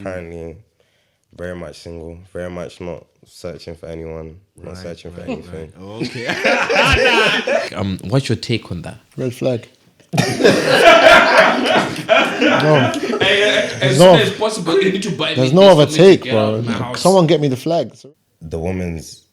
Currently, very much single, very much not searching for anyone, not searching for anything. Right. Okay. What's your take on that? Red flag. As soon as possible, you need to buy. There's no other take, bro. Someone get me the flag. The woman's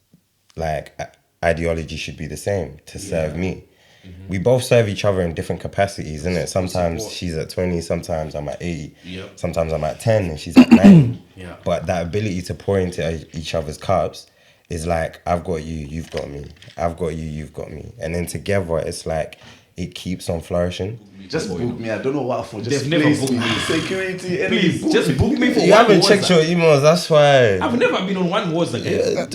ideology should be the same to serve me. Mm-hmm. We both serve each other in different capacities, isn't it? Sometimes she's at 20, sometimes I'm at 80, sometimes I'm at 10 and she's at 90. But that ability to pour into each other's cups is like, I've got you, you've got me. I've got you, you've got me. And then together, it's like, it keeps on flourishing. Just book me. I don't know what for. Just never booked me. Security. Please, just book me for you haven't checked your emails, that's why. I've never been on one WOZA again.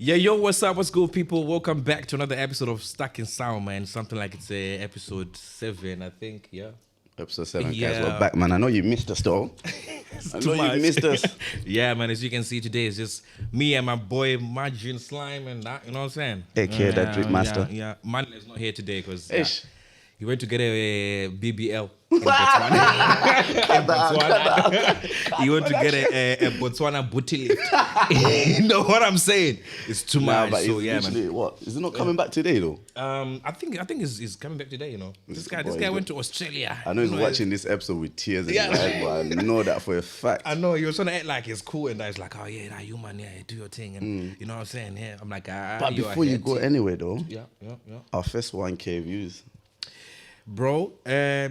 Yeah, yo, what's up? What's good, people? Welcome back to another episode of Stuck in Sound, man. Something like it's episode 7, I think. Yeah. Episode 7, guys. We're back, man. I know you missed us, though. I know you missed us. Yeah, man. As you can see today, it's just me and my boy MAJIN Slime and that. You know what I'm saying? A.K.A. that Drip Master. Yeah. Man is not here today because he went to get a BBL in Botswana. He went to get a Botswana booty lift. You know what I'm saying? It's too much. But so yeah, man. What? Is it not coming back today, though? I think he's coming back today. You know, this guy went to Australia. I know he's watching this episode with tears in his eyes, but I know that for a fact. I know he was trying to act like it's cool, and I was like, oh yeah, nah, you man, yeah, do your thing, and you know what I'm saying? Yeah, I'm like, but before you go anyway, though, yeah. Our first 1K views. Bro,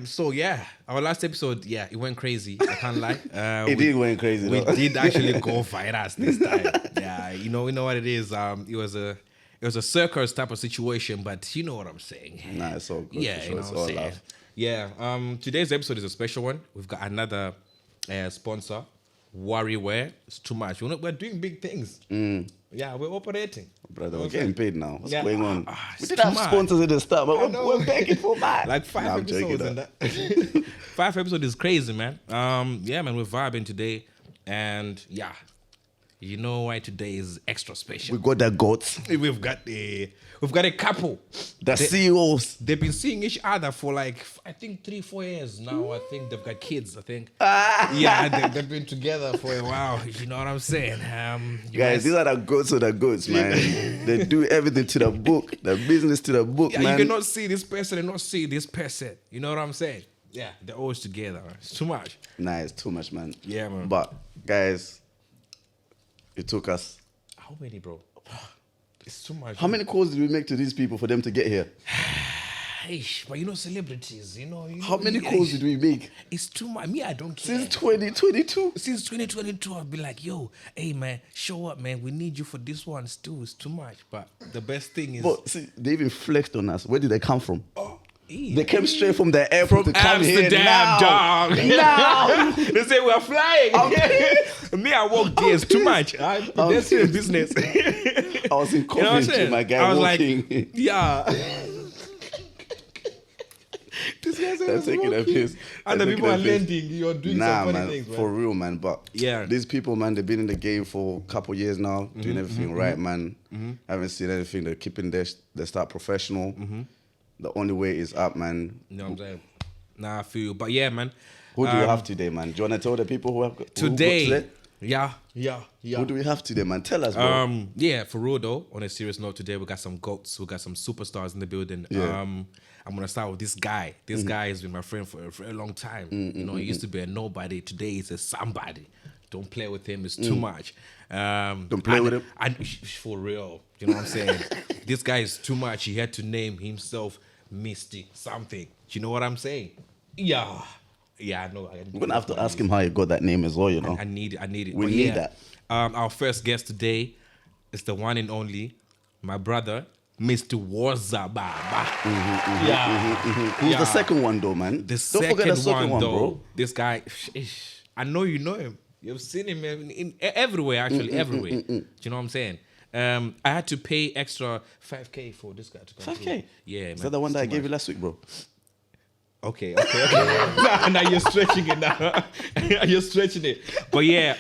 so yeah, our last episode, it went crazy. I can't lie. It did went crazy. We did actually go virus this time. Yeah, you know what it is. It was a circus type of situation, but you know what I'm saying. Nah, it's all good. Yeah, you know what I'm saying. Love. Yeah. Today's episode is a special one. We've got another sponsor, Warriwear. It's too much. We're doing big things. Yeah, we're operating. Brother, we're getting paid now. What's going on? We did have sponsors at the start, but we're begging for that. Like 5 episodes and that. 5 episodes is crazy, man. Yeah, man, we're vibing today. And yeah, you know why today is extra special. We got the goats. We've got a couple. The CEOs. They've been seeing each other for like, I think 3-4 years now. I think they've got kids, I think. Yeah, they've been together for a while. You know what I'm saying? Guys, these are the goats of the goats, man. They do everything to the book. The business to the book, man. You cannot see this person and not see this person. You know what I'm saying? Yeah, they're always together. It's too much. Nah, it's too much, man. Yeah, man. But, guys, it took us... How many, bro? It's too much. How many calls did we make to these people for them to get here? But you know, celebrities, you know. How many calls did we make? It's too much. Me, I don't care. Since 2022? Since 2022, I've been like, yo, hey, man, show up, man. We need you for this one too. It's too much. But the best thing is... But see, they even flexed on us. Where did they come from? They came straight from the airport to come Amsterdam, here now. Dog. Now. They say we're flying. Me, I walked there. It's too much. That's your business. I was in Coventry, my guy, I was walking. Like, yeah. This guy's taking a piss. And the people are lending. You're doing some funny things, man. For real, man. But these people, man, they've been in the game for a couple years now, doing everything right, man. Haven't seen anything. They're keeping their start professional. The only way is up, man. You know what I'm saying? Nah, I feel you. But yeah, man. Who do you have today, man? Do you want to tell the people who have got today? Yeah. Who do we have today, man? Tell us, bro. Yeah, for real though, on a serious note today, we got some goats. We got some superstars in the building. Yeah. I'm going to start with this guy. This guy has been my friend for a very long time. You know, he used to be a nobody. Today he's a somebody. Don't play with him. It's too much. Don't play with him? For real. You know what I'm saying? This guy is too much. He had to name himself Misty something. Do you know what I'm saying? Yeah, I know. We're going to have to ask him how he got that name as well, you know? I need it. We need that. Our first guest today is the one and only, my brother, Mr. WOZA Baba. Who's the second one, though, man? Don't forget the second one, bro. This guy, I know you know him. You've seen him in everywhere, actually, everywhere. Do you know what I'm saying? I had to pay extra 5K for this guy to come. 5K? Yeah, man. Is that the one that I gave you last week, bro? Okay. Now you're stretching it now. You're stretching it. But yeah,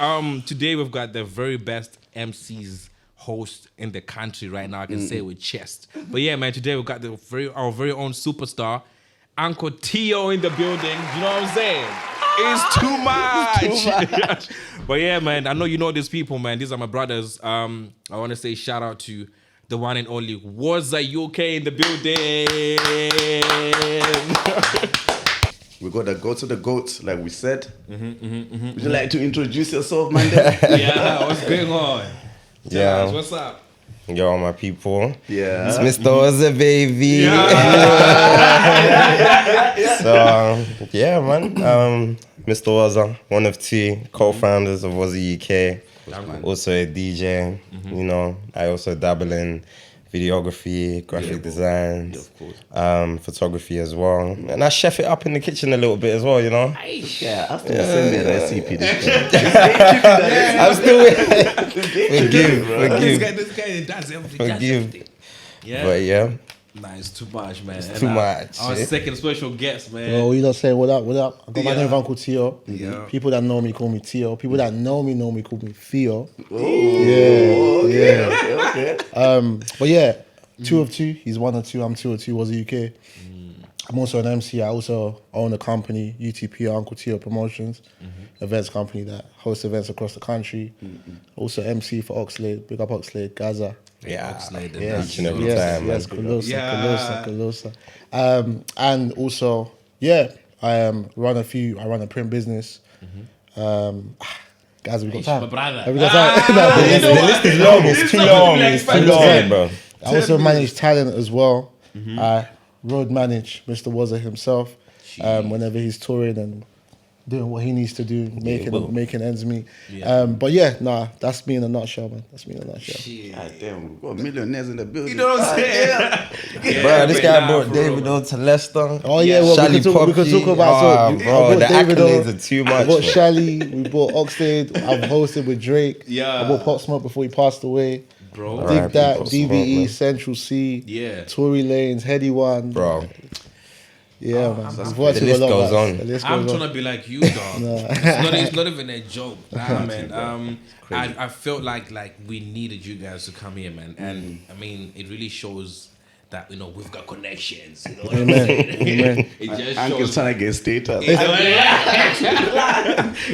today we've got the very best MCs host in the country right now. I can say it with chest. But yeah, man, today we've got our very own superstar, Uncle TEO in the building. You know what I'm saying? It's too much. But yeah, man, I know you know these people, man. These are my brothers. I want to say shout out to the one and only WOZA UK in the building. We got to go to the goats, like we said. Would you like to introduce yourself, man? Yeah, what's going on? Yeah. What's up? Yo, my people. Yeah. It's Mr. WOZA, baby. So, yeah, man. Mr. WOZA, one of two co-founders of WOZA UK. Also a DJ. You know, I also dabble in videography, graphic design, photography as well. And I chef it up in the kitchen a little bit as well, you know? Yeah, after you send me a recipe. I'm still Forgive. This guy does everything. Yeah. But yeah, Nah, it's too much, man. too much. Our second special guest, man. Oh, you don't say what up? I got my name Uncle TEO. Yeah. People that know me call me TEO. People that know me call me Theo. Okay. But yeah, 2 of 2. He's 1 of 2. I'm 2 of 2. WOZA UK. I'm also an MC. I also own a company, UTP, Uncle TEO Promotions, events company that hosts events across the country. Also MC for Oxlade, big up Oxlade, Gaza. Yeah, Yes, each and every time, man. Colosa. And also, I run a print business. Guys, we got time. My brother. Have we got time? The list is long. It's too long. It's too long, bro. I also manage talent as well. I road manage Mr. WOZA himself whenever he's touring and doing what he needs to do, making ends meet. But yeah, that's me in a nutshell, man. That's me in a nutshell. God damn, we got millionaires in the building. You know what I'm saying? Bro, this guy brought David on to Leicester. Oh yeah, well, we can talk about bro, the accolades are too much. I bought Shally, we bought Oxlade, I've hosted with Drake. Yeah. I bought Pop Smoke before he passed away. Bro. Dig Alright, that, Pop Smoke, DVE, man. Central C, Yeah. Tory Lanez, Heady One. Bro, Yeah, man. We've worked the with a list lot, goes man. on. The list I'm goes trying on. to be like you, dog. It's not even a joke. Nah, man. I felt like we needed you guys to come here, man. And I mean, it really shows that, you know, we've got connections. You know what I'm saying? Amen. It just Uncle's shows. trying to get status.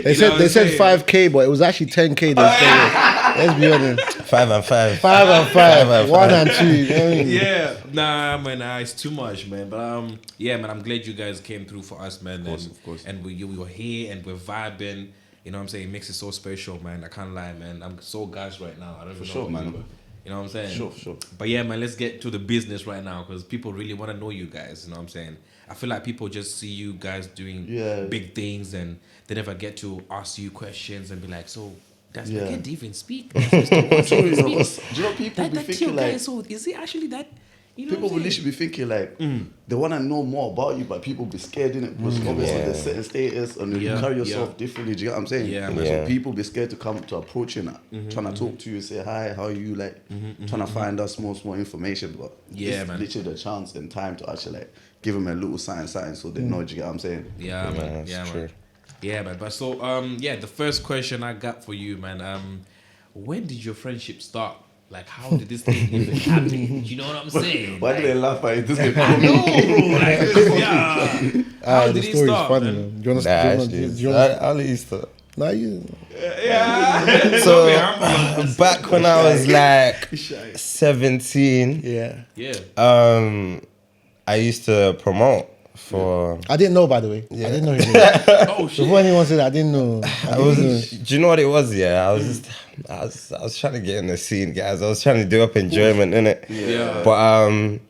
They said 5K, but it was actually 10K. Let's be honest. 5 and 5. 5 and 5. 1 and 2. You know what I mean? Yeah, nah, man, it's too much, man. But yeah, man, I'm glad you guys came through for us, man. Of course. And we were here and we're vibing. You know what I'm saying? It makes it so special, man. I can't lie, man. I'm so gassed right now. I don't even know sure, what to man. do. You know what I'm saying? Sure. But yeah, man, let's get to the business right now because people really want to know you guys. You know what I'm saying? I feel like people just see you guys doing big things and they never get to ask you questions and be like, so does the kid even speak? Does Mr. WOZA speak? Do you know people be That thinking guy, like... so is he actually that? You know People what will I'm literally be thinking like they want to know more about you, but people be scared in it because obviously there's certain status and you carry yourself differently. Do you get what I'm saying? Yeah, So man. people be scared to come to approach you now, trying to talk to you, say hi, how are you, like trying to find out small information. But it's man. literally the chance and time to actually like give them a little sign so they know. Do you get what I'm saying? Yeah, man. that's Yeah, true. man. Yeah, man. But so, the first question I got for you, man. When did your friendship start? Like, how did this thing even happen? You know what I'm saying? Why do they laugh at it? This is I know, bro. Like, yeah. How The did it story is start, funny, man? man. Do you Nah, actually, I'll let you start. Nah, you. Yeah. So, back when I was like 17, Yeah. I used to promote for... I didn't know, by the way. I didn't know his name. Oh, shit. Before anyone said that, I didn't know. Do you know what it was? Yeah, I was trying to get in the scene, guys. I was trying to do up enjoyment, innit? Yeah. But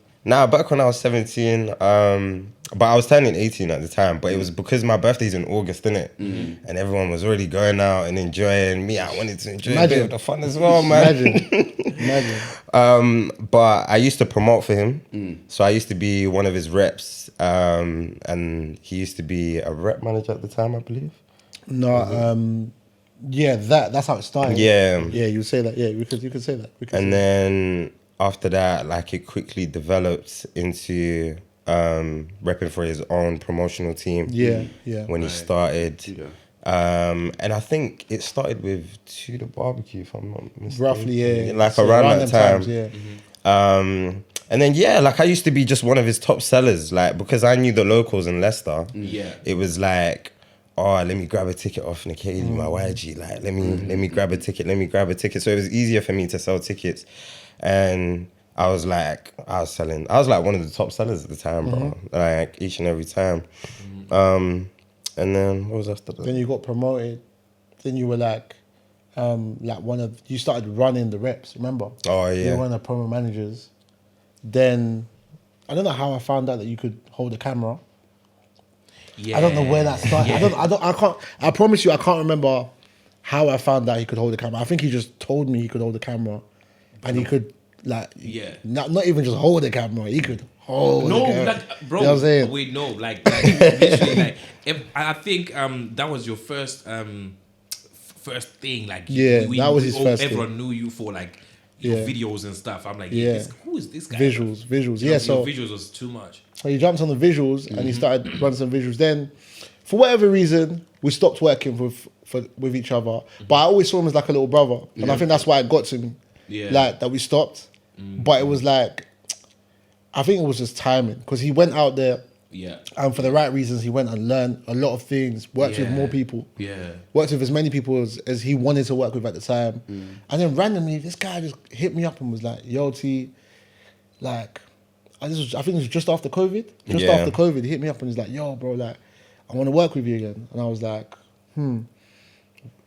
back when I was 17, but I was turning 18 at the time. But it was because my birthday's in August, innit? And everyone was already going out and enjoying. Me, I wanted to enjoy a bit of the fun as well, man. Imagine. But I used to promote for him. So I used to be one of his reps. And he used to be a rep manager at the time, I believe. No, yeah, that's how it started. Yeah. Yeah, you would say that. Yeah, you could say that. And then after that, like, it quickly developed into repping for his own promotional team. Yeah. When he started. Yeah. And I think it started with To The Barbecue, if I'm not mistaken. Roughly, yeah. Like So around that them time. times, yeah. And then like I used to be just one of his top sellers, like because I knew the locals in Leicester. Yeah. It was like, oh, let me grab a ticket off Nikeli, my YG. Like, let me grab a ticket. So it was easier for me to sell tickets, and I was like one of the top sellers at the time, bro. Like each and every time. And then what was after that? Then you got promoted. Then you were like you started running the reps, remember? Oh, yeah. You were one of the promo managers. Then, I don't know how I found out that you could hold a camera. Yeah. I don't know where that started. Yeah. I promise you, I can't remember how I found out he could hold a camera. I think he just told me he could hold a camera. And he could, not even just hold a camera, he could hold a camera. Like, bro, you know what I'm saying? wait, no, literally, I think that was your first thing, like that was his first thing. Everyone knew you for like your videos and stuff. I'm like, who is this guy? Visuals. Yeah, so visuals was too much. So he jumped on the visuals and he started running some visuals. Then, for whatever reason, we stopped working with each other. But I always saw him as like a little brother, and I think that's why it got to me. Yeah. Like that we stopped, but it was like, I think it was just timing because he went out there. Yeah. And for the right reasons, he went and learned a lot of things, worked with more people. Yeah. Worked with as many people as he wanted to work with at the time. And then randomly, this guy just hit me up and was like, yo, T, like, I think it was just after COVID. After COVID, he hit me up and he's like, yo, bro, like, I want to work with you again. And I was like,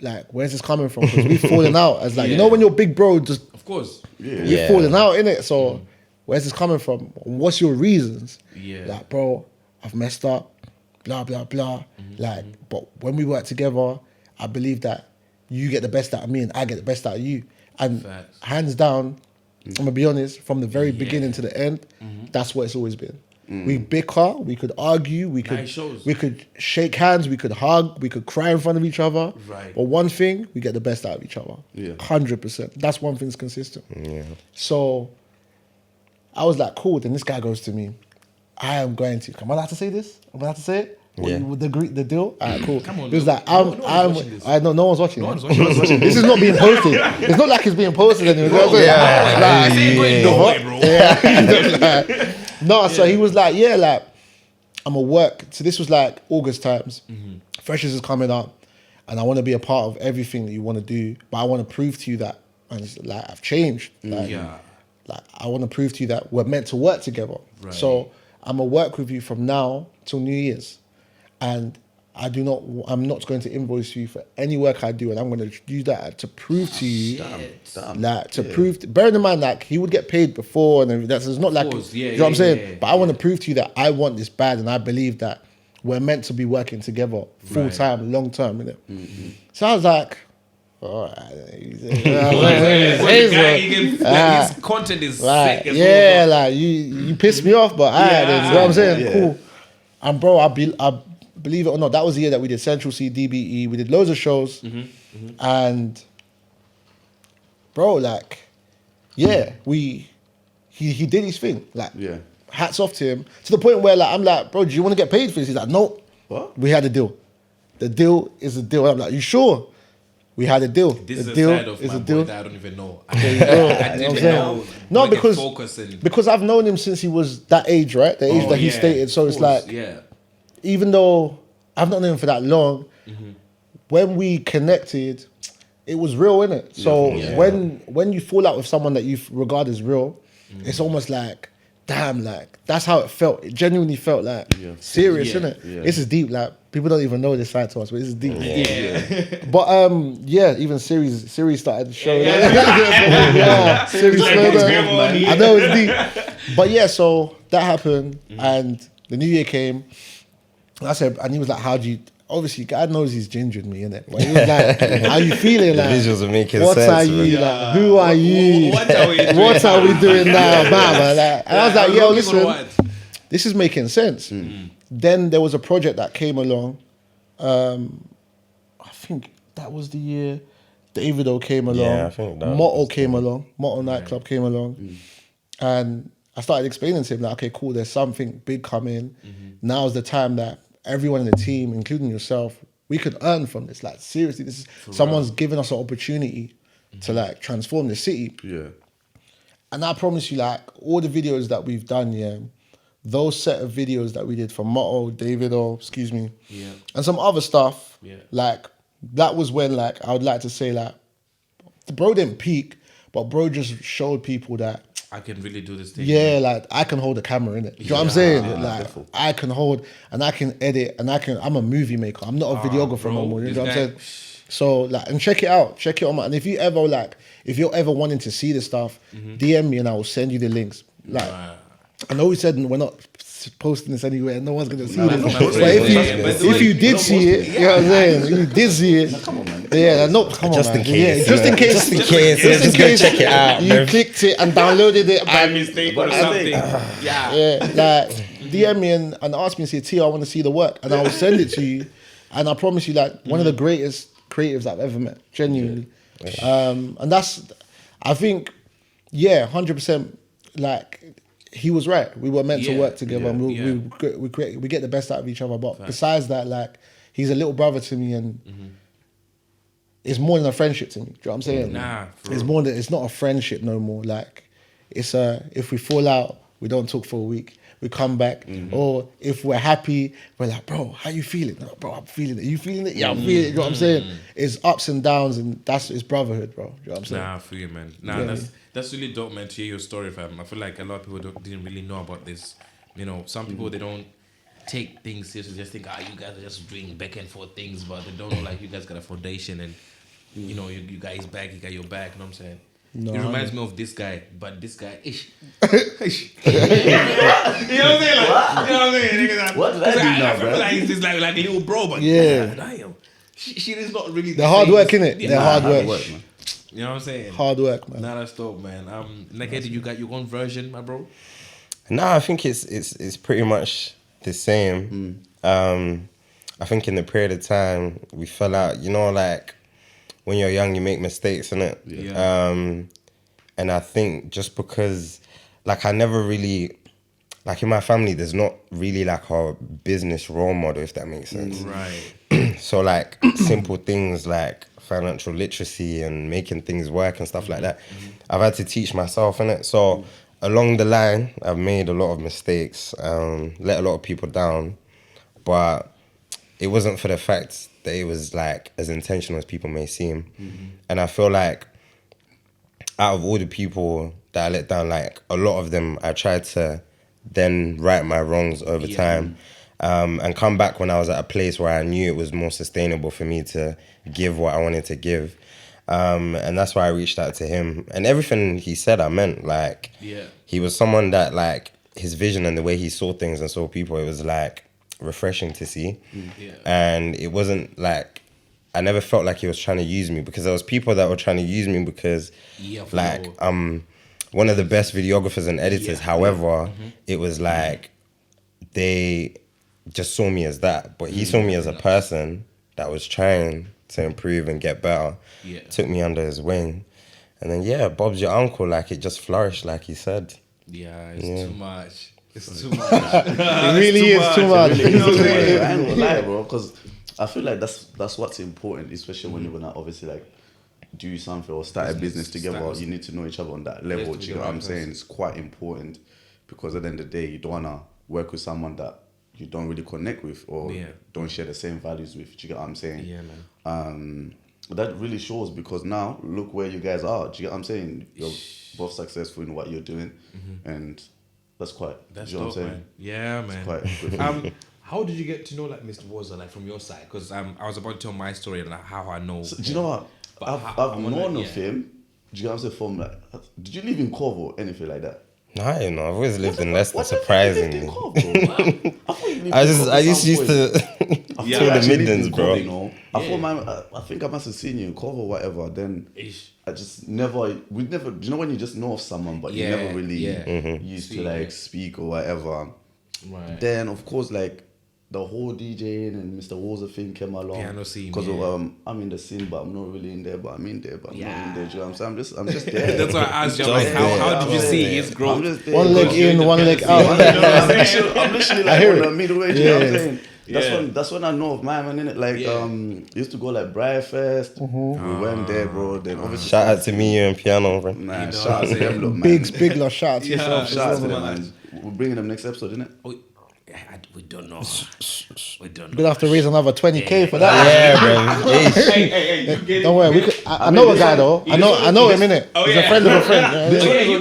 like, where's this coming from? Because we've fallen out as like, you know when your big bro just... Of course. We've fallen out, innit? So, where's this coming from? What's your reasons? Yeah. Like, bro, I've messed up, blah, blah, blah. Like, but when we work together, I believe that you get the best out of me and I get the best out of you. And hands down, I'm going to be honest, from the very beginning to the end, that's what it's always been. We bicker, we could argue, we could shake hands, we could hug, we could cry in front of each other. Right. But one thing, we get the best out of each other. Yeah. 100%. That's one thing that's consistent. Yeah. So I was like, cool. Then this guy goes to me, I am going to, am I allowed to say this? Am I allowed to say it? Yeah. The deal? All right, cool. Come on, he was like, no one's watching this. no one's watching. This is not being posted. It's not like it's being posted anymore. So he was like, I'm at work. So this was like August times. Freshers is coming up and I want to be a part of everything that you want to do, but I want to prove to you that like I've changed. Like I want to prove to you that we're meant to work together. Right. So I'm gonna work with you from now till New Year's. And I'm not going to invoice you for any work I do, and I'm going to do that to prove to you, bearing in mind, like, he would get paid before, and that's it's not like, you know what I'm saying? But I want to prove to you that I want this bad, and I believe that we're meant to be working together full time, long term, innit? So I was like, all right. His content is sick as well. Like, you pissed me off, but you know what I'm saying? Cool. And bro, I believe it or not, that was the year that we did Central C, DBE. We did loads of shows. And bro, like, he did his thing. Like, hats off to him. To the point where, like, I'm like, bro, do you want to get paid for this? He's like, no. What? We had a deal. The deal is a deal. I'm like, you sure? We had a deal. This is a a deal side of is my a boy deal. that I don't even know. I didn't know. No, because I've known him since he was that age, right? The age that he stated. So it's like, even though I've not known him for that long, when we connected, it was real, innit? So when you fall out with someone that you regard as real, it's almost like, damn, like, that's how it felt. It genuinely felt like serious, innit? This is deep. Like, people don't even know this side to us, but this is deep. But even Siri started the show. Siri slowed down. I know it's deep. But so that happened, and the new year came. And I said, and he was like, how do you? Obviously, God knows he's gingered me, innit? But he was like, how you feeling? The like, visuals are making what sense. What are you? Like, who are you? What are we doing now? Like, and I was like, yo, listen, this is making sense. Then there was a project that came along. I think that was the year Davido came along. Yeah, I think that Motto came along. Motto nightclub came along. And I started explaining to him that, okay, cool, there's something big coming. Now's the time that everyone in the team, including yourself, we could earn from this. Like, seriously, this is someone's giving us an opportunity to like transform the city. Yeah. And I promise you, like, all the videos that we've done, yeah, those set of videos that we did for Motto, Davido, excuse me, and some other stuff, like, that was when, like, I would like to say, like, the bro didn't peak, but bro just showed people that I can really do this thing. yeah, like, I can hold a camera in it. You know what I'm saying? Like, definitely. I can hold, and I can edit, and I'm a movie maker. I'm not a videographer bro, no more. You know what I'm guy- saying? So, like, and check it out. Check it on and if you're ever wanting to see this stuff, DM me and I will send you the links. Like, I know we said we're not posting this anywhere, no one's gonna see this. But if you did see it, you know what I'm saying? If you did see it, Come on, man. yeah, no, come on, Just man. in case, Yeah, just in case, just in case, just go check it out. You clicked it and downloaded it By and mistake or something. Yeah. yeah, like DM me and ask me and say, Tio, I want to see the work, and I will send it to you. And I promise you, like, one of the greatest creatives I've ever met, genuinely. And that's, I think, 100%. Like, he was right. We were meant to work together, and we get the best out of each other. But besides that, like, he's a little brother to me, and it's more than a friendship to me. Do you know what I'm saying? Nah, it's more than, it's not a friendship no more. Like, it's if we fall out, we don't talk for a week. We come back, or if we're happy, we're like, bro, how you feeling? No, bro, I'm feeling it. You feeling it? Yeah, I'm feeling it. You know what I'm saying? It's ups and downs, and it's brotherhood, bro. You know what I'm saying? Nah, I feel you, man. Nah, that's really dope, man, to hear your story, fam. I feel like a lot of people didn't really know about this. You know, some people, they don't take things seriously, just think, you guys are just doing back and forth things, but they don't know, like, you guys got a foundation, and, you know, you guys back, you got your back, you know what I'm saying? No, it reminds me of this guy, but this guy, ish. You know what I'm saying? Like, you know what I'm saying? What did I do now, I feel bro? like he's just like little bro, but Yeah. damn, shit is not really The hard same. work, innit? Yeah, The hard work. man. You know what I'm saying? Hard work, man. Nah, that's dope, man. Naked, you got your own version, my bro? Nah, I think it's pretty much the same. I think in the period of time we fell out, you know, like when you're young you make mistakes, innit? Yeah. And I think just because, like, I never really, like, in my family there's not really like a business role model, if that makes sense. Right. So like simple things like financial literacy and making things work and stuff like that, I've had to teach myself, innit? So along the line, I've made a lot of mistakes, let a lot of people down, but it wasn't for the fact that it was like as intentional as people may seem. And I feel like out of all the people that I let down, like a lot of them, I tried to then right my wrongs over time. And come back when I was at a place where I knew it was more sustainable for me to give what I wanted to give. And that's why I reached out to him. And everything he said, I meant. Like, he was someone that, like, his vision and the way he saw things and saw people, it was, like, refreshing to see. And it wasn't, like, I never felt like he was trying to use me, because there was people that were trying to use me because, like, one of the best videographers and editors. However, it was, like, they just saw me as that, but he saw me as a person that was trying to improve and get better. Took me under his wing, and then Bob's your uncle. Like, it just flourished, like he said. It's too much. It's too much. It really is too much. I ain't gonna lie, bro, because I feel like that's what's important, especially when you're gonna obviously like do something or start a business together. You need to know each other on that level. Do you know what I'm saying? It's quite important, because at the end of the day, you don't wanna work with someone that you don't really connect with or don't share the same values with. Do you get what I'm saying? Yeah, man. But that really shows, because now look where you guys are. Do you get what I'm saying? You're both successful in what you're doing, and that's quite. That's do you know dope, what I'm saying? man. Yeah, man. It's quite good. How did you get to know like Mr. WOZA, like from your side? Because I was about to tell my story and like, how I know. So, do you know what? I've known of him. Do you know what I'm saying? From like, did you live in Corvo or anything like that? No, I don't know. I've always lived in Leicester, surprisingly. I used to tour the Midlands, bro. I thought I think I must have seen you in Corvo or whatever. Then I just never, do you know when you just know of someone but you never really used to like speak or whatever. Right. Then of course, like, the whole DJing and Mr. WOZA thing came along. Piano scene, because I'm in the scene, but I'm not really in there. But I'm in there, but I'm not in there. Do you know what I'm saying? I'm just there. That's why I asked you, like, how did you see his growth? I'm just there. One leg in, one leg out. I'm literally like on the middle way. Do you know what I'm saying? Yeah. That's when I know of my man, innit? Like, used to go like Briar Fest. We went there, bro. Then obviously Shout out to me, you and piano, bro. Nah, shout out to them, look, man. Big love, shout out to yourself. Shout out to them, man. We're bringing them next episode, innit? We don't know. We don't know. Gonna have to raise another 20k for that. Yeah, man. Hey, Don't worry, I know a guy though. I know him, innit? He's a friend of a friend.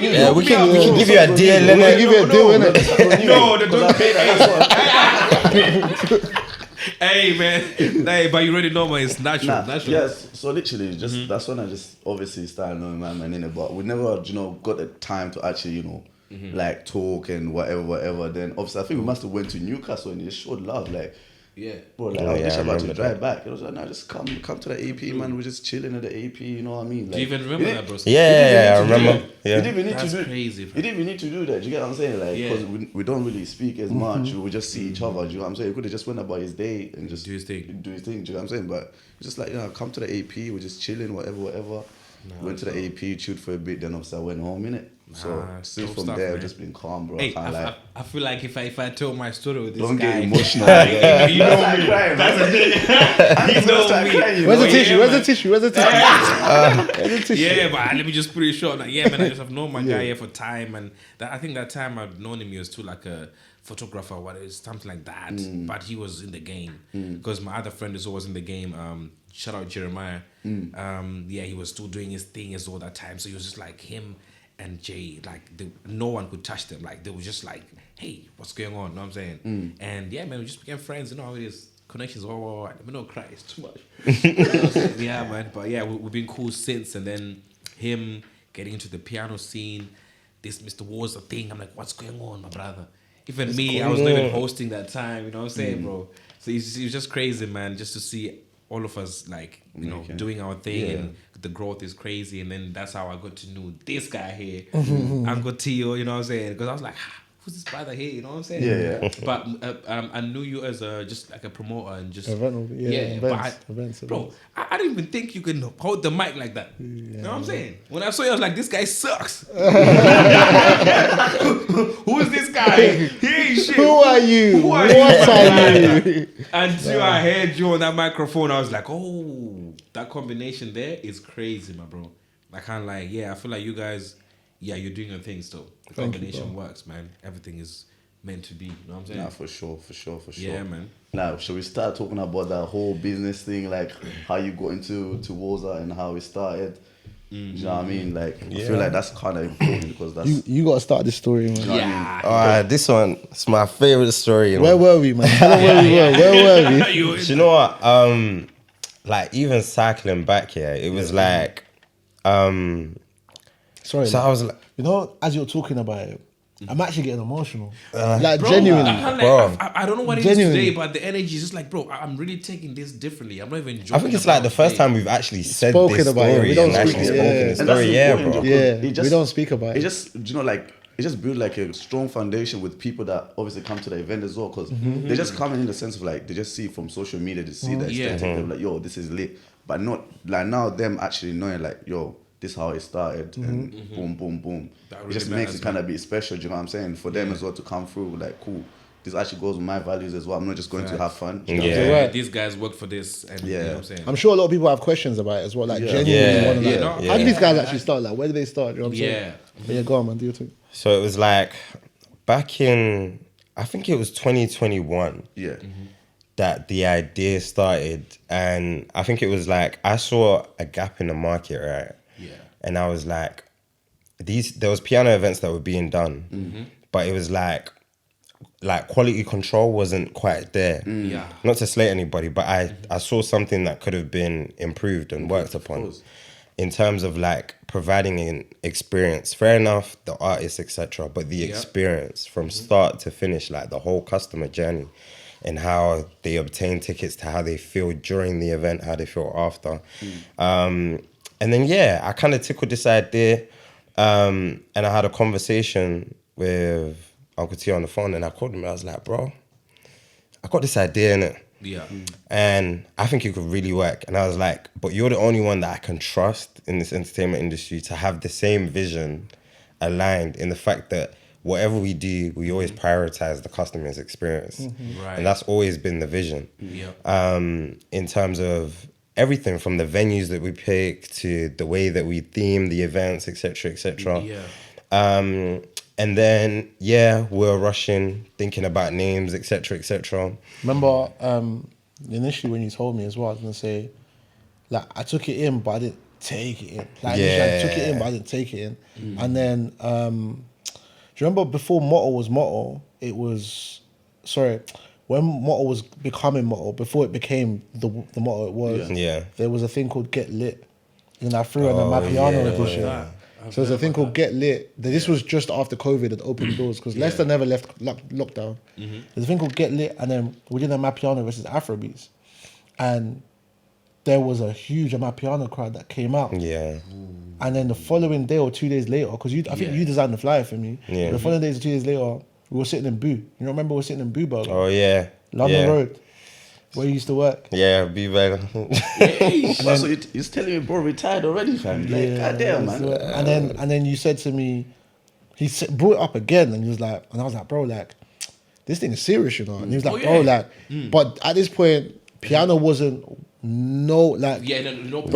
Yeah, we can give you a deal, We can innit? give you a deal, innit? No, they don't pay that. Hey, man. Hey, but you already know, man. It's natural. Yes, so literally, just that's when I just obviously started knowing my man, innit? But we never, got the time to actually, like talk and whatever. Then obviously, I think we must have went to Newcastle and he just showed love, like. Yeah. Bro, like, I was just about to drive back. It was like, nah, just come to the AP, man. We're just chilling at the AP, you know what I mean? Like, Do you even remember that, bro? Yeah, I remember. You Yeah. didn't even need That's to do crazy, bro. You didn't even need to do that. Do you get what I'm saying? Like, because we don't really speak as much. We just see each other. Do you know what I'm saying? He could have just went about his day and just Do his thing. Do his thing. Do you know what I'm saying? But it's just like, come to the AP. We're just chilling, whatever. Went to the AP, chilled for a bit. Then obviously I went home, innit? So since dope from stuff, there, man. I've just been calm, bro. Hey, I can't I feel like if I told my story with this Don't guy, get emotional. you know me. You know me. Where's the tissue? Where's the man. tissue? Where's the tissue? Where's the tissue? Yeah, but let me just put it short. Like, yeah, man, I just have known my guy here for time, and I think that time I've known him, he was too like a photographer, what is something like that. But he was in the game because my other friend is always in the game. Shout out Jeremiah. Yeah, he was still doing his thing as all that time. So he was just like him and Jay, like no one could touch them. Like they were just like, hey, what's going on? You know what I'm saying? And yeah, man, we just became friends. You know how it is. Connections, let me not cry, it's too much. Yeah, man. But yeah, we've been cool since. And then him getting into the piano scene, this Mr. WOZA thing. I'm like, what's going on, my brother? Even me, I was not even hosting that time. You know what I'm saying, bro? So it's just crazy, man, just to see all of us like doing our thing and the growth is crazy. And then that's how I got to know this guy here, Uncle TEO, you know what I'm saying? Because I was like, who's this brother here? You know what I'm saying? Yeah. But I knew you as just like a promoter and just Events. bro, I didn't even think you can hold the mic like that. You know what I'm saying? When I saw you, I was like, this guy sucks. Who is this guy? He ain't shit. Who are you? What are you? Until I heard you on that microphone, I was like, oh, that combination there is crazy, my bro. I can't lie. Yeah, I feel like you guys, you're doing your thing still. The combination works, man. Everything is meant to be. You know what I'm saying? Nah, for sure. Yeah, man. Now, shall we start talking about that whole business thing, like how you got into WOZA and how it started? Do you know what I mean? Like, I feel like that's kind of important because that's... You got to start this story, man. You know what I mean? Alright, this one, it's my favorite story. Where were we, man? Tell them where we were. Where were we? Do you know what? Like even cycling back here, it was like, Sorry. so I was like, as you're talking about it, I'm actually getting emotional. Bro, Genuinely. I don't know what it is today, but the energy is just like, bro, I'm really taking this differently. I'm not even joking. I think it's like the first time we've actually said Spoken this about it. story We don't and actually speak- spoken yeah. the And that's story. Yeah, important, bro. Joe. We don't speak about It it. just, it just built like a strong foundation with people that obviously come to the event as well because they just come in the sense of like, they just see from social media, they see the aesthetic, they're like, yo, this is lit. But not, like now them actually knowing like, yo, this is how it started and boom, boom, boom. Really It just makes it kind of be special, do you know what I'm saying? For them as well to come through, like, cool. This actually goes with my values as well. I'm not just going to have fun. You know what I'm saying? Right. These guys work for this. And you know what I'm saying? I'm sure a lot of people have questions about it as well. Like, genuinely Yeah. want to Yeah. know. Yeah. How did these guys actually start? Like, where did they start? You know what I'm saying? But yeah, go on, man. Do your thing. So it was like back in, I think it was 2021. Yeah. That the idea started, and I think it was like I saw a gap in the market, right? Yeah. And I was like, there was piano events that were being done, but it was like quality control wasn't quite there. Yeah. Not to slate anybody, but I saw something that could have been improved and worked upon in terms of like providing an experience. Fair enough, the artist, etc., but the experience from start to finish, like the whole customer journey. And how they obtain tickets to how they feel during the event, how they feel after. And then, I kind of tickled this idea. And I had a conversation with Uncle T on the phone and I called him and I was like, bro, I got this idea in it. Yeah. And I think it could really work. And I was like, but you're the only one that I can trust in this entertainment industry to have the same vision aligned in the fact that whatever we do, we always prioritize the customer's experience. Right. And that's always been the vision. Yeah. In terms of everything from the venues that we pick to the way that we theme the events, etc., etc. Yeah. And then, we're rushing, thinking about names, etc., etc. Remember, initially when you told me as well, I was gonna say, like, I took it in, but I didn't take it in. Like, initially I took it in, but I didn't take it in. And then, do you remember before Motto was Motto? It was, when Motto was becoming Motto, before it became the Motto it was. Yeah. There was a thing called Get Lit, and I threw on the Mapiano edition. So there's a thing called Get Lit. This was just after COVID had opened doors because Leicester never left lockdown. There's a thing called Get Lit, and then we did a Mapiano versus Afrobeats, and there was a huge Mapiano crowd that came out. Yeah. And then the following day or 2 days later, because I think you designed the flyer for me. Yeah. The following days or 2 days later, we were sitting in Boo. You remember we were sitting in Boo Burger, Oh, yeah. London yeah. Road, where you used to work. Yeah, be better. So you're telling me, bro, retired already, fam. Like, goddamn, man. And then you said to me, brought it up again, and he was like, and I was like, bro, like, this thing is serious, you know. And he was like, bro, like, but at this point, piano wasn't bro.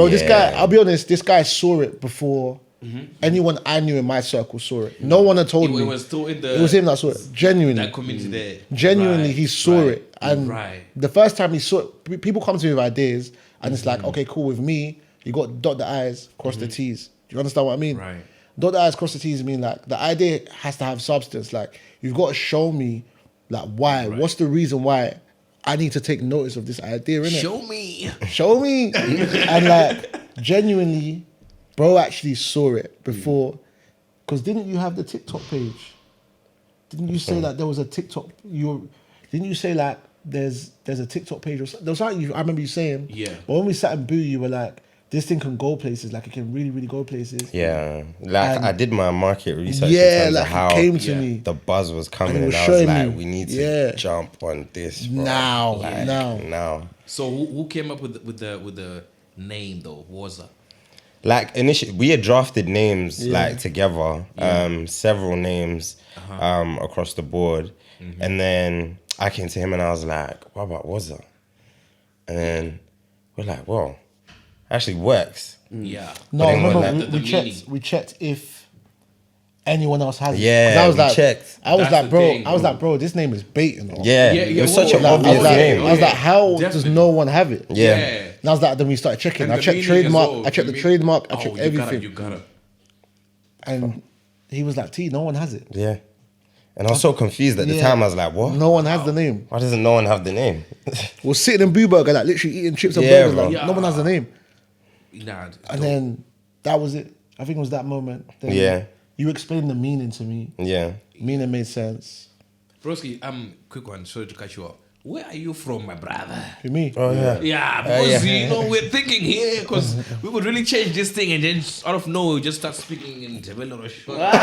This guy, I'll be honest, this guy saw it before anyone I knew in my circle saw it. No one had told me. It was still in the. It was him that saw it. Genuinely, that community there. Genuinely, he saw it, and Right. the first time he saw it, people come to me with ideas, and it's like, okay, cool. With me, you got dot the I's, cross the T's. Do you understand what I mean? Right. Dot the I's, cross the T's mean like the idea has to have substance. Like, you've got to show me, like, why. What's the reason why I need to take notice of this idea, innit? Show me. And like, genuinely, bro actually saw it before. Because didn't you have the TikTok page? Didn't you say that there was a TikTok? Didn't you say like there's a TikTok page or something? There was something I remember you saying. Yeah. But when we sat in Boo, you were like, this thing can go places. Like, it can really, really go places. Yeah. Like, And- I did my market research Yeah, in terms like, of how it came to me. the buzz was coming, And and, it was I was showing like, me. we need to Yeah. jump on this, bro. Now. So who came up with the name though? WOZA. Like, initially, we had drafted names like together, several names across the board, and then I came to him and I was like, "What about WOZA?" And then we're like, "Well, actually works." Yeah. No, But then remember when we checked if anyone else has it. Yeah, 'Cause I was we like, checked. I was That's like, the bro, thing, I was bro. like, bro, this name is bait, you know. Yeah, Yeah, it was yeah, such an whoa, I obvious was like, name. I was like, how does Definitely. no one have it? Yeah. And I was like, then we started checking. And I the checked meaning trademark. as well, I checked the the trademark. I Oh, checked you everything. You got it. And he was like, T, no one has it. Yeah. And I was so confused at the Yeah. time. I was like, what? No one has the name. Why doesn't no one have the name? We're sitting in Boo Burger, like literally eating chips and Yeah, burgers. bro. Like, no one has the name. Nah. And then that was it. I think it was that moment. Then Yeah. You explained the meaning to me. Yeah. Meaning made sense. Broski, quick one. Sorry to cut you off. Where are you from, my brother? For me. Oh, yeah. Yeah, because yeah. you know we're thinking here because we would really change this thing and then out of nowhere we just start speaking in Jebel or short. And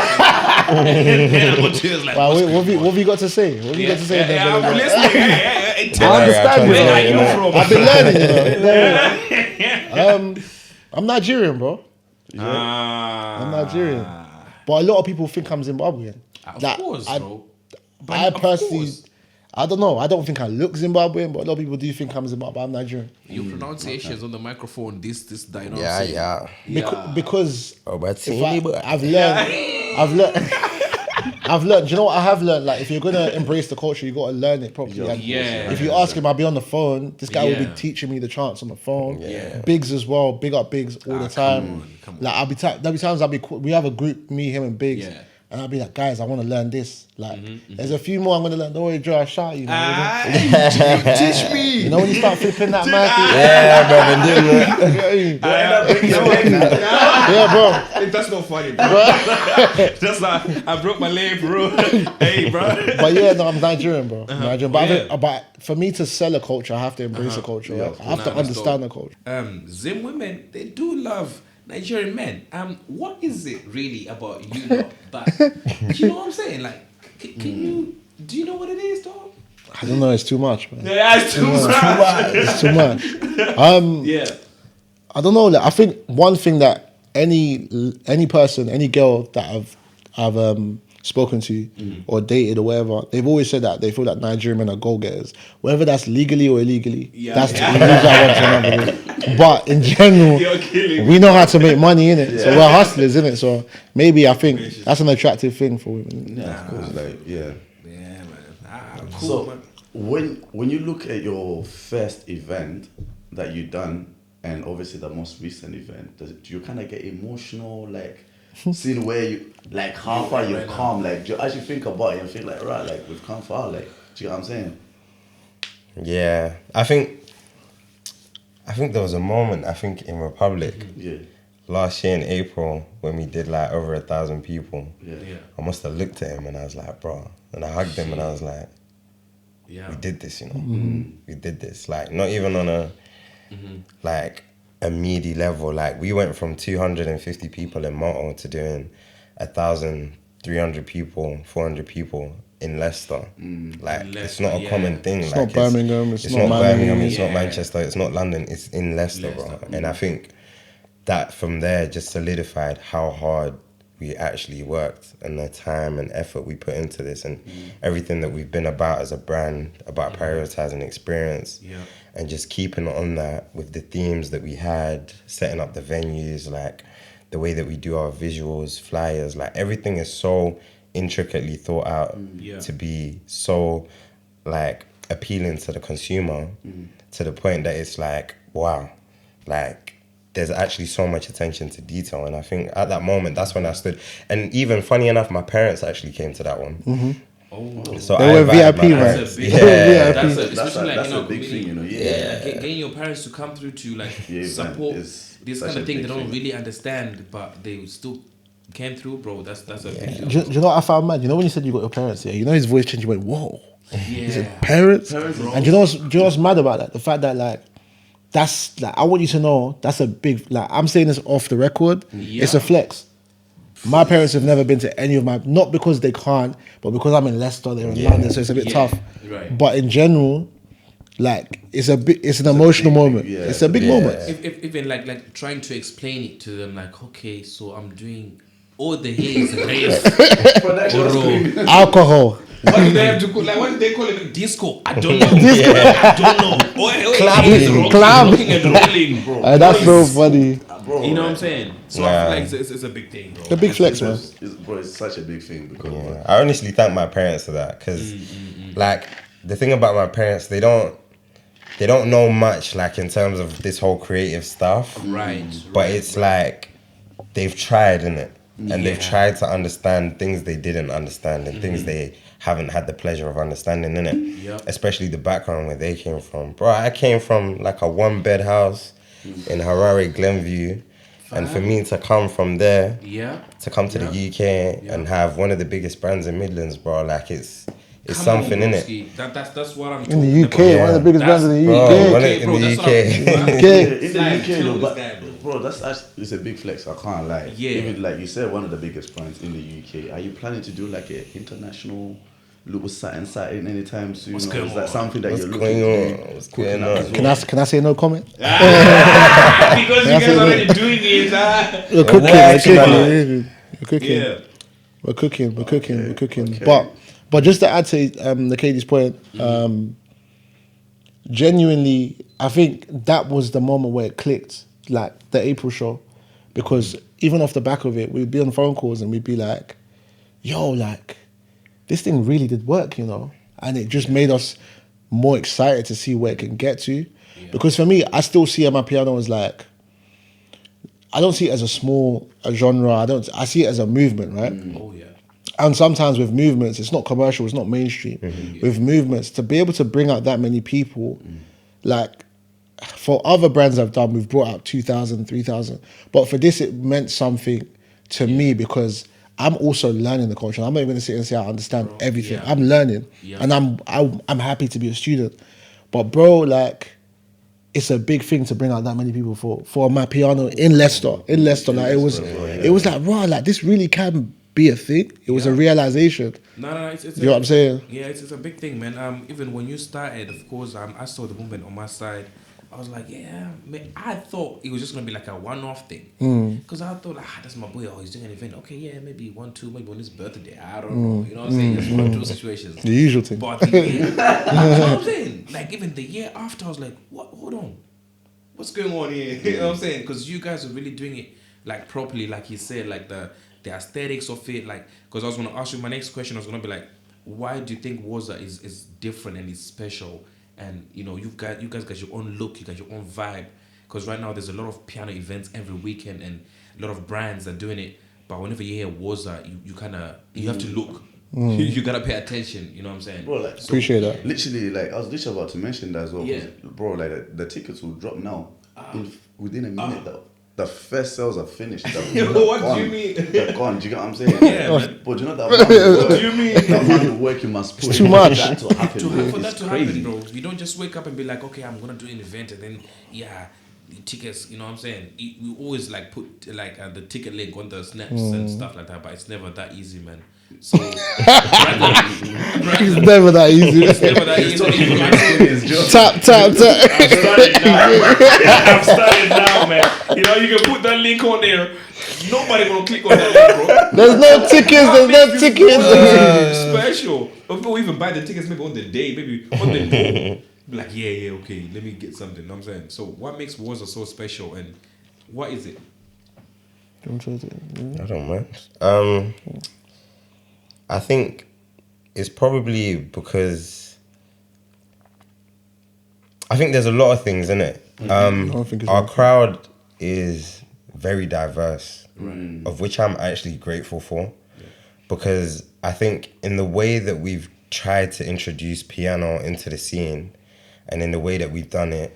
I'm like, Wow, what's what have you got to say? What have you got to say? yeah, I'm listening. I Tell us, understand. where are you you know. from? I've been learning, you know. I'm Nigerian, bro. I'm Nigerian. But a lot of people think I'm Zimbabwean. Of course, bro. I Of personally, course. I don't know. I don't think I look Zimbabwean, but a lot of people do think I'm Zimbabwean. I'm Nigerian. Your pronunciations on the microphone, this, that, you know Yeah, what I'm saying? yeah. Because Oh, but I've learned. I've learned. Do you know what I have learned? Like, if you're gonna embrace the culture, you got to learn it properly. And Yeah. If you ask him, I'll be on the phone. This guy will be Yeah. teaching me the chants on the phone. Yeah. Biggs as well. Big up Biggs all the time. come on. Like, there'll be times we have a group, me, him, and Biggs. Yeah. And I'll be like, guys, I want to learn this. Like, there's a few more I'm gonna learn. Don't worry, Joe, I shout you. Teach me. You know when you start flipping that mic. Yeah, bro, Yeah, bro. That's not funny, bro. That's like, I broke my leg, bro. Hey, bro. But yeah, no, I'm Nigerian, bro. I'm Nigerian. But, Yeah. but for me to sell a culture, I have to embrace a culture. Right? I have to understand the culture. Zim women, they do love Nigerian men. What is it really about you lot that, do you know what I'm saying? Like, can you, do you know what it is, dog? I don't know. It's too much, man. Yeah, it's too much. It's too much. Yeah. I don't know. Like, I think one thing that any person, any girl that I've spoken to or dated or whatever, they've always said that they feel that Nigerian men are goal-getters, whether that's legally or illegally. That's the reason I want to know. But in general, we know how to make money in it, so we're hustlers in it. So maybe I think that's an attractive thing for women. Yeah, of course. Like, yeah. Yeah, man. Cool, So man. when you look at your first event that you done, and obviously the most recent event, do you kind of get emotional, like seeing where you, like how far you've come, like do you actually think about it and feel like, right, like we've come far, like, do you know what I'm saying? Yeah, I think there was a moment, I think in Republic, last year in April, when we did like over 1,000 people. I must have looked at him and I was like, bro, and I hugged him and I was like, we did this, you know, we did this. Like, not even on a, like, a meaty level. Like, we went from 250 people in Malta to doing 1,300 people, 400 people in Leicester. Like, it's not a common thing. It's like, not Birmingham, it's not Birmingham, Miami. it's not Manchester, it's not London, it's in Leicester, bro. And I think that from there just solidified how hard we actually worked and the time and effort we put into this and everything that we've been about as a brand, about prioritizing experience and just keeping on that with the themes that we had, setting up the venues, like the way that we do our visuals, flyers, like everything is so intricately thought out to be so like appealing to the consumer to the point that it's like, wow, like there's actually so much attention to detail. And I think at that moment, that's when I stood. And even funny enough, my parents actually came to that one. So They were VIP, right? That's a big, That's like, a big thing, you know. Getting your parents to come through to like support this kind of thing they don't really understand, but they still came through, bro. That's a big deal. Do you know what I found mad? You know when you said you got your parents here, you know his voice changed, you went, whoa. He said, parents? And do you know what's mad about that? The fact that like, that's like, I want you to know that's a big, like, I'm saying this off the record, it's a flex. My parents have never been to any of my, not because they can't, but because I'm in Leicester, they're in London, so it's a bit tough. Right. But in general, like, it's an emotional moment. It's a big moment. If even like trying to explain it to them, like, okay, so I'm doing all the haze, Alcohol. What do they have to call? Like, what do they call it? Disco? I don't know. I don't know. Club. Rocking and rolling, bro. That's so funny. Bro, you know what I'm saying? So I feel like it's a big thing, bro. A big flex, man. Bro, it's such a big thing because I honestly thank my parents for that because, like, the thing about my parents, they don't know much, like, in terms of this whole creative stuff. Right. But it's like they've tried, innit? And they've tried to understand things they didn't understand and things they haven't had the pleasure of understanding, innit? Yep. Especially the background where they came from. Bro, I came from like a 1-bed house in Harare, Glenview. And for me to come from there, to come to the UK and have one of the biggest brands in Midlands, bro, like it's something, innit? That's what I'm In the UK, one of the biggest brands in the UK. In the UK. Bro, that's actually, it's a big flex, I can't lie. Even like you said, one of the biggest brands in the UK. Are you planning to do like an international little satin anytime soon? Is that something that you're looking at? What's going on? Can I say no comment? because you guys are already doing it. We're cooking. But just to add to the Katie's point, genuinely, I think that was the moment where it clicked, like the April show, because even off the back of it, we'd be on phone calls and we'd be like, yo, like, this thing really did work, you know? And it just made us more excited to see where it can get to. Because for me, I still see Amapiano as like, I don't see it as a genre. I see it as a movement, right? And sometimes with movements, it's not commercial, it's not mainstream. With movements, to be able to bring out that many people, like, for other brands I've done, we've brought out 2,000, 3,000. But for this, it meant something to me because I'm also learning the culture. I'm not even going to sit and say I understand everything. I'm learning, and I'm happy to be a student. But bro, like, it's a big thing to bring out that many people for my piano in Leicester. Like it was like, wow, like this really can be a thing. It was a realization. No, it's you know what I'm saying? Yeah, it's a big thing, man. Even when you started, of course, I saw the movement on my side. I was like, yeah, man, I thought it was just gonna be like a one-off thing, because I thought, like, that's my boy. Oh, he's doing an event. Okay, yeah, maybe 1, 2, maybe on his birthday. I don't know. You know what I'm saying? It's one of those situations. The usual thing. But the year, you know what I'm saying? Like even the year after, I was like, what? Hold on, what's going on here? You know what I'm saying? Because you guys are really doing it like properly, like you said, like the aesthetics of it. Like, because I was gonna ask you my next question. I was gonna be like, why do you think WOZA is different and is special? And you know, you guys got your own look, you got your own vibe. Because right now there's a lot of piano events every weekend, and a lot of brands are doing it. But whenever you hear WOZA, you kind of have to look. You gotta pay attention. You know what I'm saying? Bro, like, appreciate that. Literally, like I was literally about to mention that as well. Yeah. Bro, like the tickets will drop now within a minute. Though the first sales are finished. What do you mean? They're gone. Do you get what I'm saying? Yeah, man. But you know that amount of work, What do you mean? the amount of work you must put too in much. for that to happen. For that It's to crazy. happen, bro, you don't just wake up and be like, okay, I'm gonna do an event, and then the tickets. You know what I'm saying? We always like put like the ticket link on the snaps and stuff like that, but it's never that easy, man. So It's never that easy. it's never that easy. Tap. I've started now, man. You know, you can put that link on there. Nobody gonna click on that link, bro. There's no tickets. There's no tickets. Special. Or people even buy the tickets maybe on the day, maybe on the door. Be like, yeah, okay, let me get something. You know what I'm saying? So what makes WOZA so special, and what is it? I don't mind. I think it's probably because I think there's a lot of things in it. Our crowd is very diverse, of which I'm actually grateful for, because I think in the way that we've tried to introduce piano into the scene, and in the way that we've done it,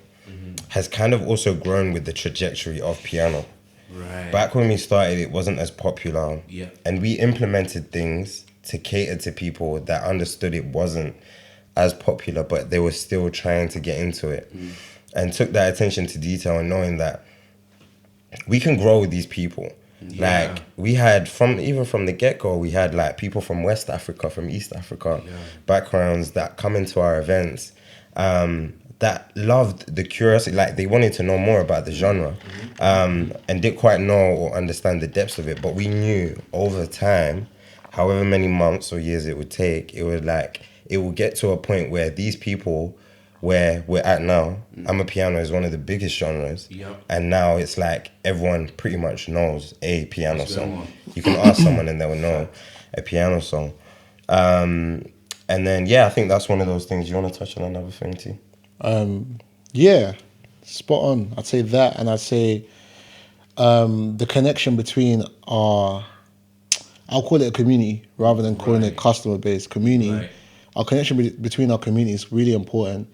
has kind of also grown with the trajectory of piano. Right. Back when we started, it wasn't as popular. Yeah. And we implemented things to cater to people that understood it wasn't as popular, but they were still trying to get into it. And took that attention to detail and knowing that we can grow with these people. Yeah. Like we had from the get-go, we had like people from West Africa, from East Africa, backgrounds that come into our events, that loved the curiosity, like they wanted to know more about the genre, and didn't quite know or understand the depths of it. But we knew over time, however many months or years it would take, it would get to a point where these people, where we're at now, amapiano is one of the biggest genres, and now it's like everyone pretty much knows a piano song. You can ask someone and they will know a piano song. And then I think that's one of those things. You want to touch on another thing too? Yeah, spot on. I'd say that, and I'd say the connection between I'll call it a community rather than calling it customer base. Community, our connection between our community is really important,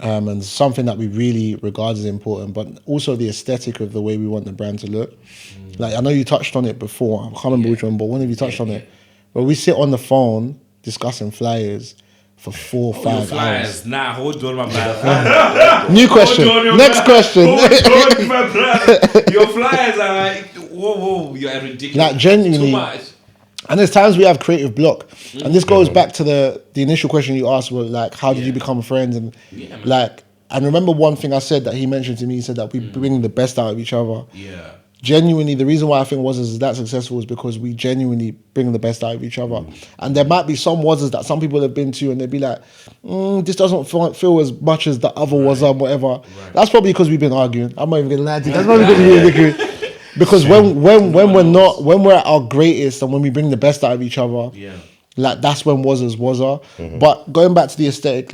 and something that we really regard as important, but also the aesthetic of the way we want the brand to look. Like, I know you touched on it before, I can't remember which one, but one of you touched on it. But we sit on the phone discussing flyers for 4 or 5 hours. Nah, hold on, my brother. New question. Next question. Hold on, my brother. Your flyers are like, whoa, you are ridiculous. Like, genuinely. Too much. And there's times we have creative block. And this goes back to the initial question you asked, was like, how did you become friends? And and remember one thing I said that he mentioned to me, he said that we bring the best out of each other. Yeah. Genuinely, the reason why I think WOZA is that successful is because we genuinely bring the best out of each other. And there might be some WOZAs that some people have been to and they'd be like, this doesn't feel as much as the other WOZA and whatever. That's probably because we've been arguing. I'm not even gonna lie to you. That's probably because we've been arguing. Because when we're at our greatest and when we bring the best out of each other, like that's when WOZA's WOZA. But going back to the aesthetic,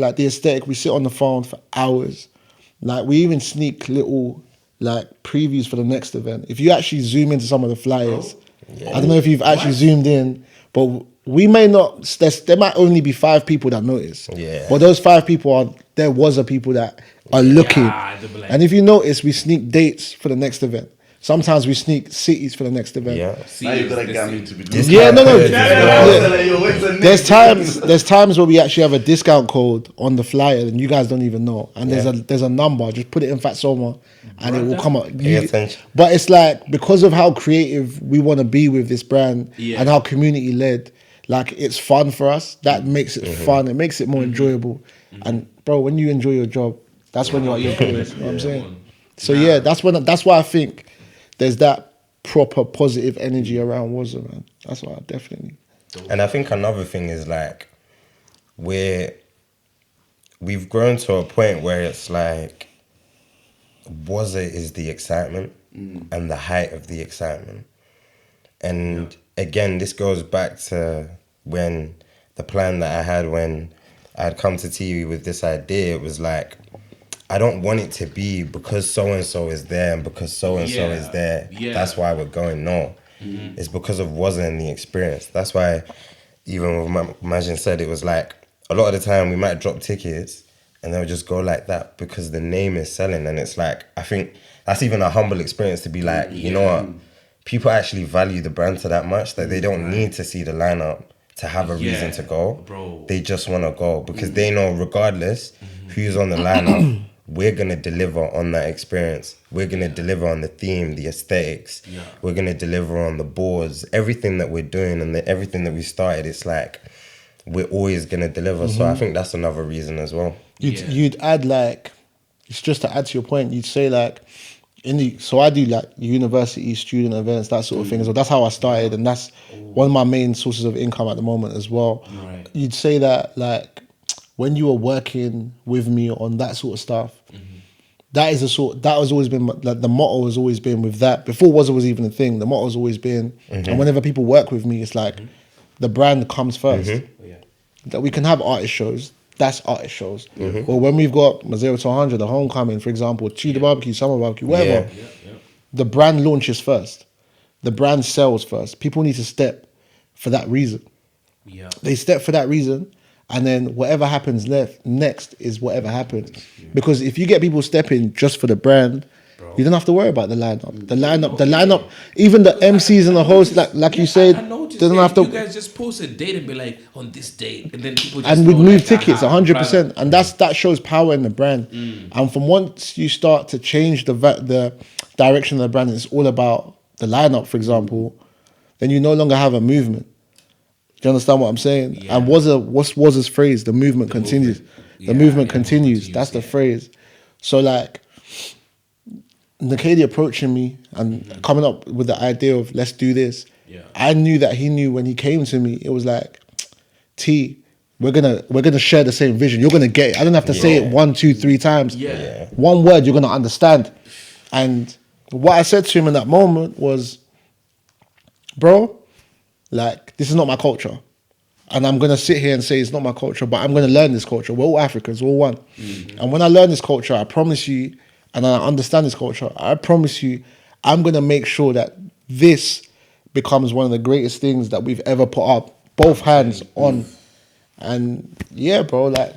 we sit on the phone for hours. Like we even sneak little like previews for the next event. If you actually zoom into some of the flyers, I don't know if you've actually zoomed in, but we may not. There might only be 5 people that notice. Yeah. But those 5 people there people that are looking. And if you notice, we sneak dates for the next event. Sometimes we sneak cities for the next event. Yeah. Now you gotta get me to be doing Yeah, no. Yeah. There's times where we actually have a discount code on the flyer and you guys don't even know. And there's a number. Just put it in Fatsoma and it will come up. Pay attention. But it's like because of how creative we want to be with this brand and how community led, like it's fun for us. That makes it fun. It makes it more enjoyable. And bro, when you enjoy your job, that's when you're at your greatest. You know what I'm saying? So yeah, that's why I think there's that proper positive energy around WOZA, man. That's why I definitely. And I think another thing is like we've grown to a point where it's like WOZA is the excitement and the height of the excitement. And again, this goes back to when the plan that I had when I had come to TV with this idea. It was like, I don't want it to be because so-and-so is there and because so-and-so is there. That's why we're going. No. It's because of WOZA and the experience. That's why even with MAJIN said, it was like a lot of the time we might drop tickets and they'll just go like that because the name is selling. And it's like, I think that's even a humble experience to be like, you know what? People actually value the brand to that much that they don't need to see the lineup to have a reason to go. Bro. They just want to go because they know regardless who's on the lineup, we're going to deliver on that experience. We're going to deliver on the theme, the aesthetics. We're going to deliver on the boards. Everything that we're doing and everything that we started, it's like we're always going to deliver. So I think that's another reason as well. You'd add like, it's just to add to your point, you'd say like, so I do like university student events, that sort of thing as well. That's how I started and that's one of my main sources of income at the moment as well. Right. You'd say that like, when you were working with me on that sort of stuff, that has always been like the motto has always been with that. Before WOZA was even a thing, the motto has always been, and whenever people work with me, it's like the brand comes first. That we can have artist shows, that's artist shows. Or when we've got 0 to 100, the homecoming, for example, Cheetah Barbecue, Summer Barbecue, whatever, the brand launches first. The brand sells first. People need to step for that reason. They step for that reason. And then whatever happens next is whatever happens. Because if you get people stepping just for the brand, you don't have to worry about the lineup. The lineup, even the MCs and the hosts, like you said, I noticed, they don't have to. You guys just post a date and be like, on this date, and then people just And we'd know, move like, tickets 100%, and that shows power in the brand. And from once you start to change the direction of the brand, it's all about the lineup, for example. Then you no longer have a movement. Do you understand what I'm saying? And what's WOZA's phrase? The movement continues. The movement continues. That's the phrase. So like, Nakedi approaching me and coming up with the idea of let's do this. I knew that he knew when he came to me. It was like, T, we're gonna share the same vision. You're gonna get it. I don't have to say it 1, 2, 3 times. One word you're gonna understand. And what I said to him in that moment was, bro, like, this is not my culture. And I'm going to sit here and say it's not my culture, but I'm going to learn this culture. We're all Africans, we're all one. And when I learn this culture, I promise you, and I understand this culture, I promise you, I'm going to make sure that this becomes one of the greatest things that we've ever put up, both hands on. And yeah, bro, like,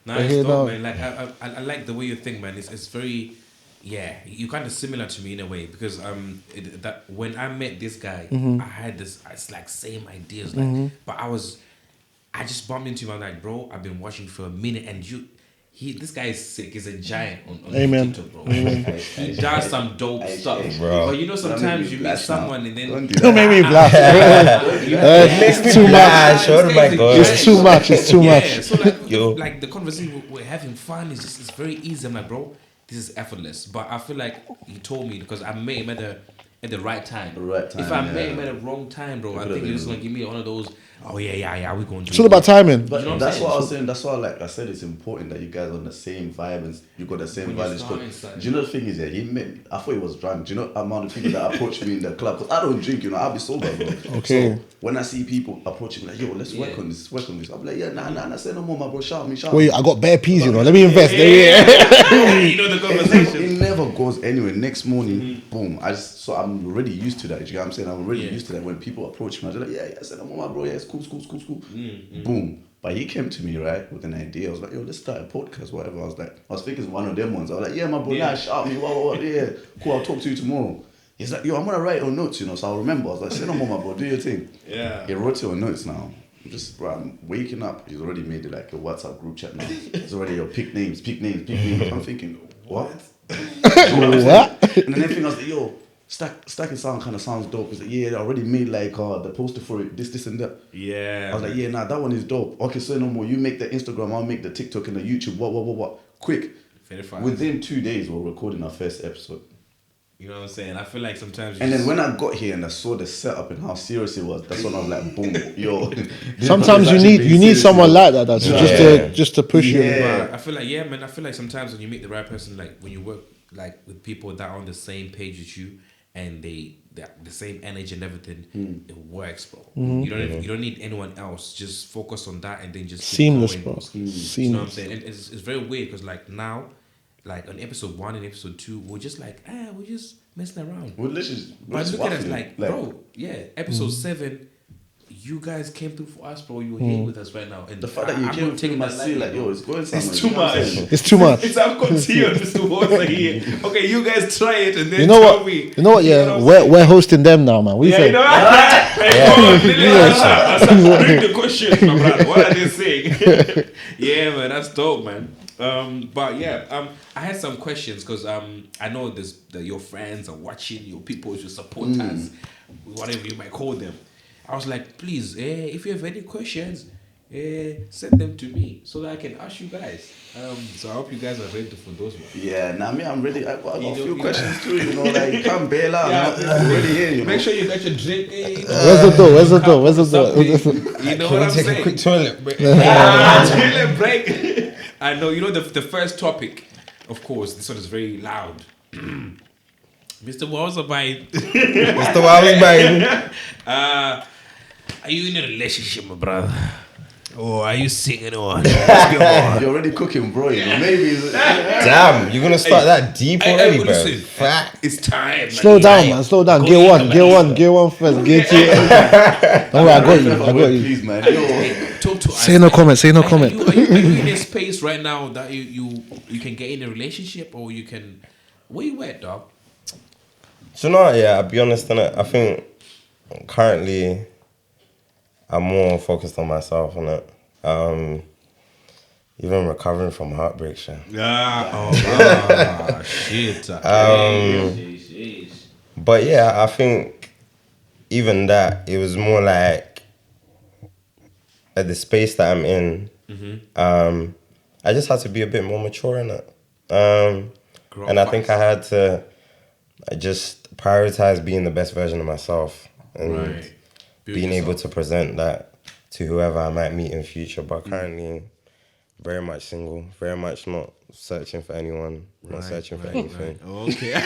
nice, dope, man. Like, I like the way you think, man. It's very... Yeah, you're kind of similar to me in a way because that when I met this guy, I had it's like same ideas, like, but I just bumped into him. I'm like, bro, I've been watching for a minute, and this guy is sick. He's a giant on TikTok, bro. He does some dope stuff, bro. But you know, sometimes you meet someone and then don't make me laugh. It's too much. It's too much. It's too much. So like the conversation we're having fun is just it's very easy. I'm like, bro, this is effortless. But I feel like he told me because I met him at the right time. If I met him at the wrong time, bro, I think he's gonna give me one of those. Oh yeah, we're going to. It's all about timing. But you know that's what I was saying. That's why, like I said, it's important that you guys are on the same vibe and you got the same values. Do you know the thing is, he met me. I thought he was drunk. Do you know the amount of people that approach me in the club? Because I don't drink, I'll be sober, bro. Okay. So when I see people approaching me like, yo, let's work on this. I'm like, yeah, nah, say no more, my bro. Shout me. Wait, I got bare peas, Let me invest. You know the conversation. It never goes anywhere. Next morning, boom. So I'm already used to that. You know what I'm saying? I'm already used to that. When people approach me, I'm like, yeah, say no more, my bro. Yeah, it's cool. Boom. But he came to me, right, with an idea. I was like, yo, let's start a podcast, whatever. I was thinking it's one of them ones. I was like, yeah, my bro, nah, shout me, what, yeah, cool, I'll talk to you tomorrow. He's like, yo, I'm gonna write it on notes, you know. So I'll remember. I was like, say no more, my bro, do your thing. Yeah. He wrote it on notes now. I'm waking up. He's already made it like a WhatsApp group chat now. It's already your pick names. I'm thinking, what? What? And then everything I was like, yo, Stack Sound kind of sounds dope. He's like, yeah, I already made like the poster for it, this and that. Yeah. I was like, yeah, nah, that one is dope. Okay, say no more. You make the Instagram, I'll make the TikTok and the YouTube. What? Quick. Verified. Within 2 days, we're recording our first episode. You know what I'm saying? I feel like sometimes. And then when I got here and I saw the setup and how serious it was, that's when I was like, boom, yo. Sometimes you need someone like that. That's just to push you. Yeah. I feel like man. I feel like sometimes when you meet the right person, like when you work like with people that are on the same page as you, and they're the same energy and everything, it works, bro. You don't need anyone else. Just focus on that and then just keep Seamless, going, bro. Seamless. You know what I'm saying? And it's very weird because like now, like on episode 1 and episode 2, we're just like, we're just messing around. We're literally, But look at us like, bro, episode 7, you guys came through for us, bro. You're here with us right now. And the fact that you came through my see, like, yo, it's going somewhere. It's too much. It's too much. It's I've got TEO Mr. WOZA here. Okay, you guys try it and then You know tell what? me. You know what? Yeah, we're hosting them now, man. What do you Yeah, you think? know what? Bring the questions, my brother. What are they saying? Yeah, man, that's dope, man. But yeah, I had some questions because I know that your friends are watching, your people, your supporters, whatever you might call them. I was like, please, if you have any questions, send them to me so that I can ask you guys. So I hope you guys are ready for those ones. Yeah, nah, me, I'm ready. I got a few questions too, you know, like, you can't bail out. I'm already here, you know. Make sure you got your drink. Where's the door? Where's the door? Where's the door? You know what I'm Take saying? a quick toilet break. Toilet break. I know. You know the first topic, of course. This one is very loud. Mr. WOZA buying. Mr. Wow's buying. Are you in a relationship, my brother? Or are you singing on? You're already cooking, bro, you know, maybe. Damn, you're gonna start that deep already, bro. Listen, Fact. it's time. Slow down, man. Slow down. Gear one first. Gear 2. Don't worry, I got you. Please, man. Yo. Talk to us. Say no comment. Are you in a space right now that you can get in a relationship, or you can? Where you at, dog? So no, yeah, I'll be honest on it. I think currently I'm more focused on myself on it. Even recovering from heartbreak, shit. Shit. But yeah, I think even that, it was more like at the space that I'm in, I just had to be a bit more mature in it. And I think I had to just prioritize being the best version of myself and being able to present that to whoever I might meet in future. But currently, very much single, very much not searching for anyone, not searching for anything. Okay. Wait.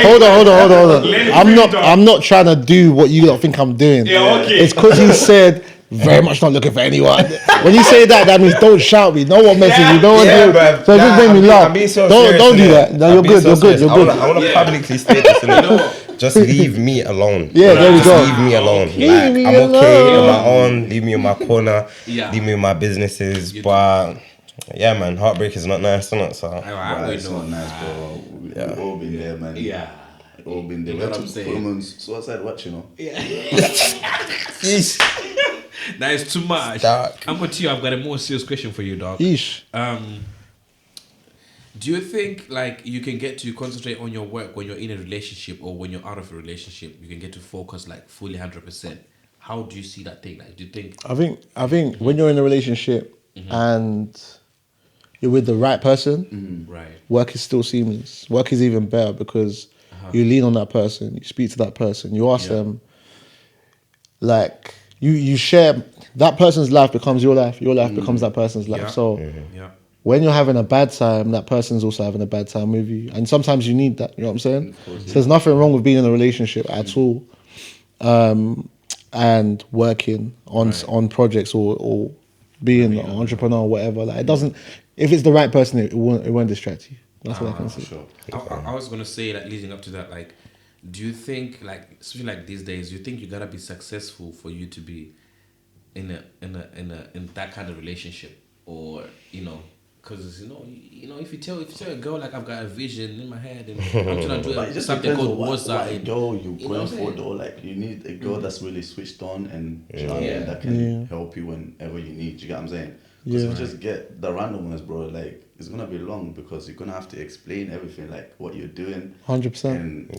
Hold on. I'm not trying to do what you don't think I'm doing. Yeah, okay. It's because you said very much not looking for anyone. When you say that means don't shout me. No one message you. No one do. So it just made me laugh. Don't do that. No, you're good. I want to publicly state this. Just leave me alone. Yeah, there we Just go. leave me alone. Leave me I'm okay alone. on my own. Leave me in my corner. Leave me in my businesses. But yeah, man, heartbreak is not nice, isn't it? So It's not nice, bro. We've all been there, man. Yeah. We've all been there. You know We what had I'm to saying? put them on suicide watch, you know. That is too much. Dark. I'm going to you. I've got a more serious question for you, dog. Yeesh. Do you think like you can get to concentrate on your work when you're in a relationship, or when you're out of a relationship, you can get to focus like fully 100%? How do you see that thing? Like, do you think? I think when you're in a relationship and you're with the right person, Right. work is still seamless. Work is even better because you lean on that person, you speak to that person, you ask them, like you share. That person's life becomes your life becomes that person's life. Yeah. So Yeah. when you're having a bad time, that person's also having a bad time with you. And sometimes you need that, you know what I'm saying? So there's nothing wrong with being in a relationship at all. And working on projects or being an entrepreneur or whatever. Like, it doesn't, if it's the right person, it won't distract you. That's what I can say. Sure. I was gonna say that leading up to that, like, do you think, like, especially like these days, do you think you gotta be successful for you to be in that kind of relationship, or because if you tell a girl like I've got a vision in my head and I'm trying to do something called WOZA, girl you're going for though. Like you need a girl that's really switched on and that can help you whenever you need. You get what I'm saying? Because if you just get the random ones, bro, like it's gonna be long because you're gonna have to explain everything, like what you're doing. 100%. And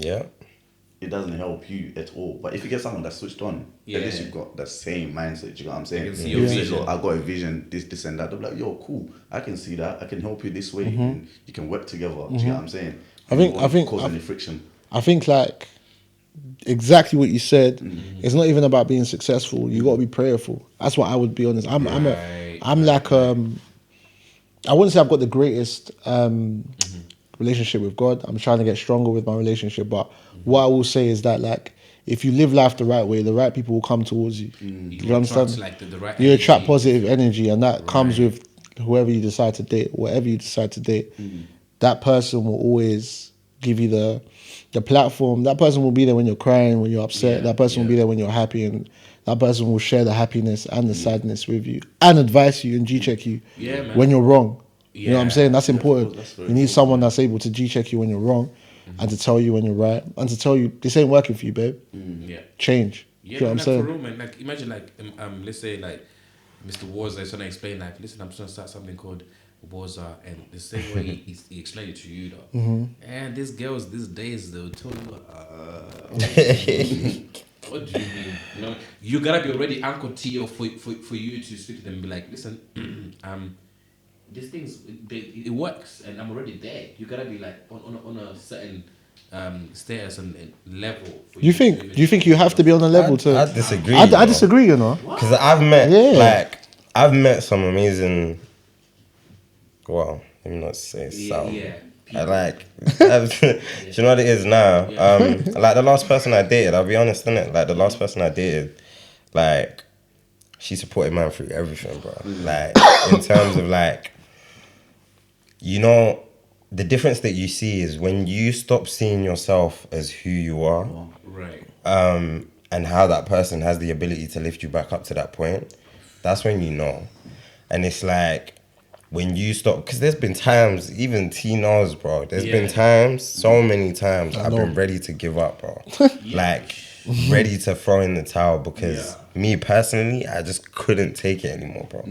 it doesn't help you at all. But if you get someone that's switched on, at least you've got the same mindset. You know what I'm saying? You say, "Look, I got a vision, this and that." They'll be like, "Yo, cool. I can see that. I can help you this way. And you can work together." Do you know what I'm saying? I think cause any friction. I think like exactly what you said. It's not even about being successful. You got to be prayerful. That's what I would be honest. I'm like I wouldn't say I've got the greatest relationship with God. I'm trying to get stronger with my relationship, but what I will say is that like if you live life the right way, the right people will come towards you. You understand? Like the right you attract positive energy, and that comes with whoever you decide to date, whatever you decide to date. That person will always give you the platform. That person will be there when you're crying, when you're upset. That person will be there when you're happy, and that person will share the happiness and the sadness with you and advise you and G-check you when you're wrong. You know what I'm saying? That's important. You need someone that's able to G-check you when you're wrong and to tell you when you're right and to tell you this ain't working for you, babe. Change. Yeah, you know what I'm like saying? for real, man. Like imagine like let's say like Mr. WOZA is trying to explain like, listen, I'm trying to start something called WOZA, and the same way he explained it to you though. And these girls these days they'll tell you what do you mean? You know, you gotta be already Uncle TEO for you to speak to them and be like, listen, these things it works and I'm already there. You gotta be like on a certain status and level. Do you think you have to be on a level to? I disagree. I disagree, you know. Because I've met some amazing. Well, let me not say some. I like. Do you know what it is now? Like the last person I dated, I'll be honest, innit? Like the last person I dated, like she supported man through everything, bro. Like in terms of like, you know, the difference that you see is when you stop seeing yourself as who you are, right? And how that person has the ability to lift you back up to that point. That's when you know, and it's like. When you stop, because there's been times, even T knows, bro. There's been times, so many times, I've been ready to give up, bro. Like, ready to throw in the towel because me personally, I just couldn't take it anymore, bro.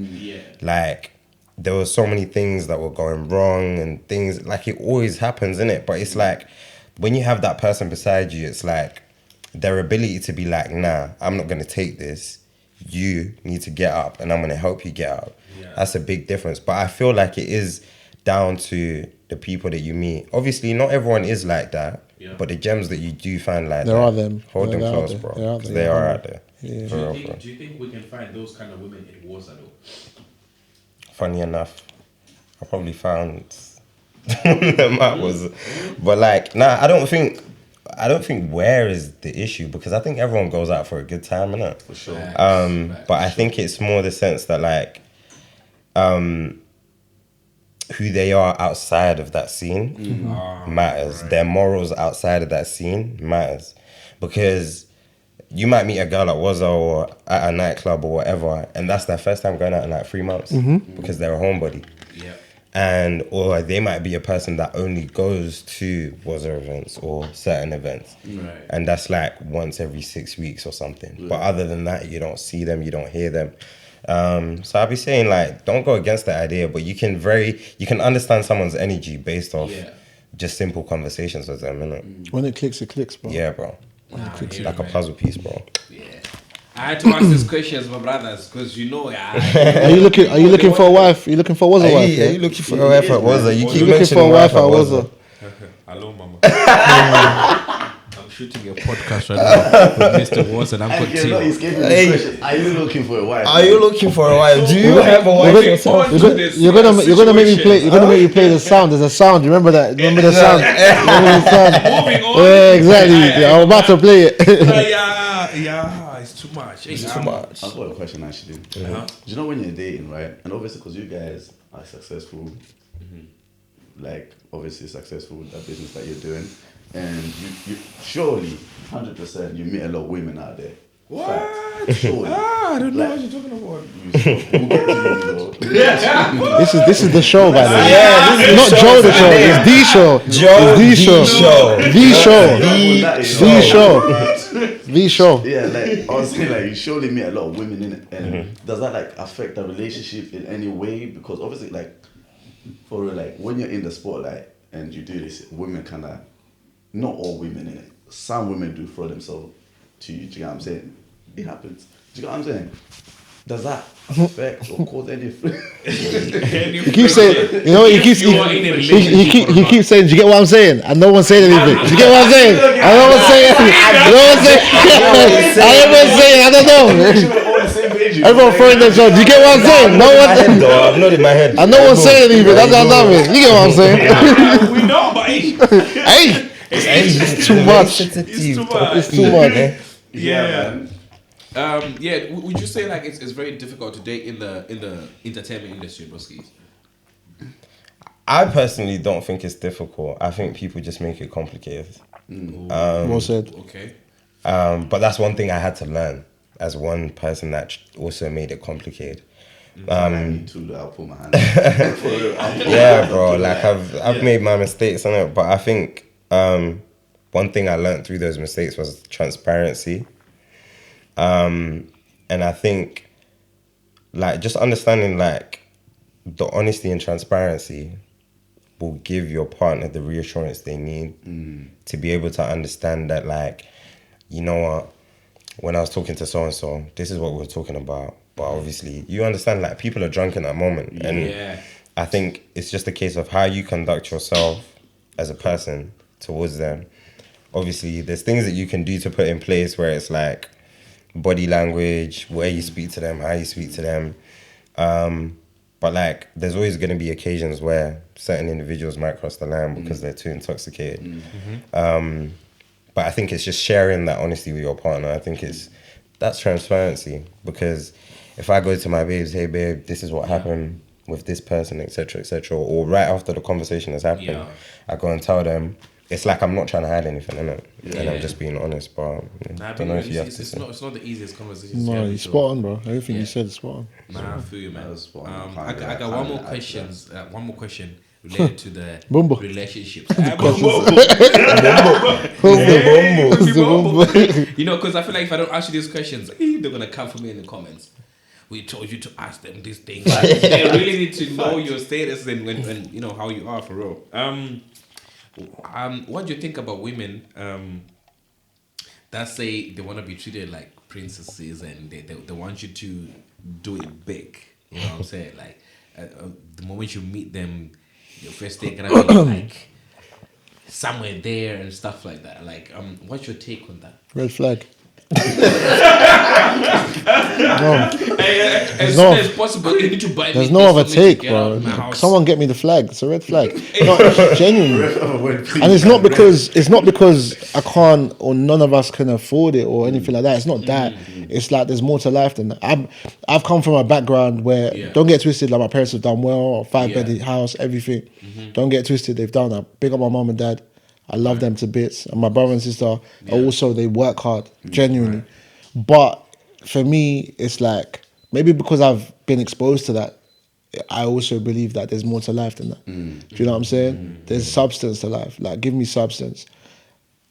Like, there were so many things that were going wrong and things, like it always happens, innit? But it's like, when you have that person beside you, it's like, their ability to be like, nah, I'm not going to take this. You need to get up and I'm going to help you get up. That's a big difference. But I feel like it is down to the people that you meet. Obviously, not everyone is like that, but the gems that you do find like there that, are them. hold them close, bro. Because they are out there. Yeah. Do you think we can find those kind of women in WOZA though? Funny enough, I probably found them at WOZA. But like, nah, I don't think where is the issue because I think everyone goes out for a good time, innit? For sure. But I think it's more the sense that like, who they are outside of that scene matters. Their morals outside of that scene matters. Because you might meet a girl at WOZA or at a nightclub or whatever, and that's their first time going out in like 3 months because they're a homebody. And or they might be a person that only goes to WOZA events or certain events. And that's like once every 6 weeks or something. But other than that, you don't see them, you don't hear them. So I'll be saying like, don't go against the idea, but you can understand someone's energy based off just simple conversations with them, innit? When it clicks, bro. Yeah, bro. It's like a puzzle piece, bro. I had to ask these questions, my brothers, because you know, Are you looking for a wife? Are you looking for a WOZA wife? Are you looking for a wife at WOZA? You keep looking for a mentioning wife wife at at WOZA. Hello, mama. I'm shooting a podcast right now with Mr. WOZA and Uncle T. Are you looking for a wife? Are you looking for a wife? Do you have a wife yourself? You're gonna make me play the sound. There's a sound. You remember that? Remember the sound? Moving on. Yeah, exactly. I'm about to play it. Yeah, it's too much. It's too much. I've got a question actually. Do you know when you're dating, right? And obviously, because you guys are successful, like obviously successful with that business that you're doing, and you surely 100% you meet a lot of women out there What? Surely. I don't know Like- what you're talking about. We'll get to you, though. This is the show, by the way. Yeah, this is Not Joe the show. It's the show. Joe the the show. show. The show. The show. The show. Yeah, like I was saying, like you surely meet a lot of women in it, and does that like affect the relationship in any way? Because obviously, like for real, like when you're in the spotlight and you do this, women kind of, not all women in it. Some women do throw themselves to you. Do you get what I'm saying? It happens. Do you get what I'm saying? Does that affect or cause any? He keeps saying, you know what? He keeps saying, do you get what I'm saying? And no one's saying anything. Do you get what I'm saying? And no one's saying anything. No one's saying. Everyone's saying, I don't know. Everyone throwing themselves. Do you get what I'm saying? No one's. I'm not in my head. And no one's saying anything. That's what I'm saying. You get what I'm saying? We know, but Hey, it's too much. It's too much. It's too much. yeah. Would you say like it's very difficult to date in the entertainment industry, broskies? I personally don't think it's difficult. I think people just make it complicated. Well said. Okay. But that's one thing I had to learn as one person that also made it complicated. Me too. I'll put my hand. Yeah, bro. Like I've made my mistakes on it, but I think one thing I learned through those mistakes was transparency. And I think like just understanding like the honesty and transparency will give your partner the reassurance they need to be able to understand that like, you know what, when I was talking to so-and-so, this is what we were talking about. But obviously you understand like people are drunk in that moment. And I think it's just a case of how you conduct yourself as a person towards them. Obviously there's things that you can do to put in place where it's like body language, where you speak to them, how you speak to them. But like, there's always going to be occasions where certain individuals might cross the line because they're too intoxicated. But I think it's just sharing that honesty with your partner. I think that's transparency, because if I go to my babes, hey babe, this is what happened with this person, etc., or right after the conversation has happened, I go and tell them. It's like I'm not trying to hide anything, innit? And I'm just being honest, but I don't know if you have to say. It's not the easiest conversation. No, you're spot on, bro. Everything you said is spot on. Nah, I feel you, man. spot on. I got one more questions. One more question related to the Bumbo. relationships. You know, because I feel like if I don't ask you these questions, they're gonna come for me in the comments. We told you to ask them these things. They really need to know your status and when you know how you are for real. What do you think about women that say they want to be treated like princesses and they want you to do it big? You know what I'm saying? Like the moment you meet them, your first day gonna be like somewhere there and stuff like that. Like, what's your take on that? Red flag. As soon as possible, you need to buy. There's no other take, bro. Someone get me the flag. It's a red flag. No, genuinely. And it's not because I can't or none of us can afford it or anything like that. It's not that. It's like there's more to life than that. I've come from a background where, don't get twisted, like my parents have done well, 5-bedded house, everything. Don't get twisted, they've done that. Big up my mum and dad. I love them to bits. And my brother and sister, also, they work hard, genuinely. But for me, it's like, maybe because I've been exposed to that, I also believe that there's more to life than that. Do you know what I'm saying? There's substance to life. Like, give me substance.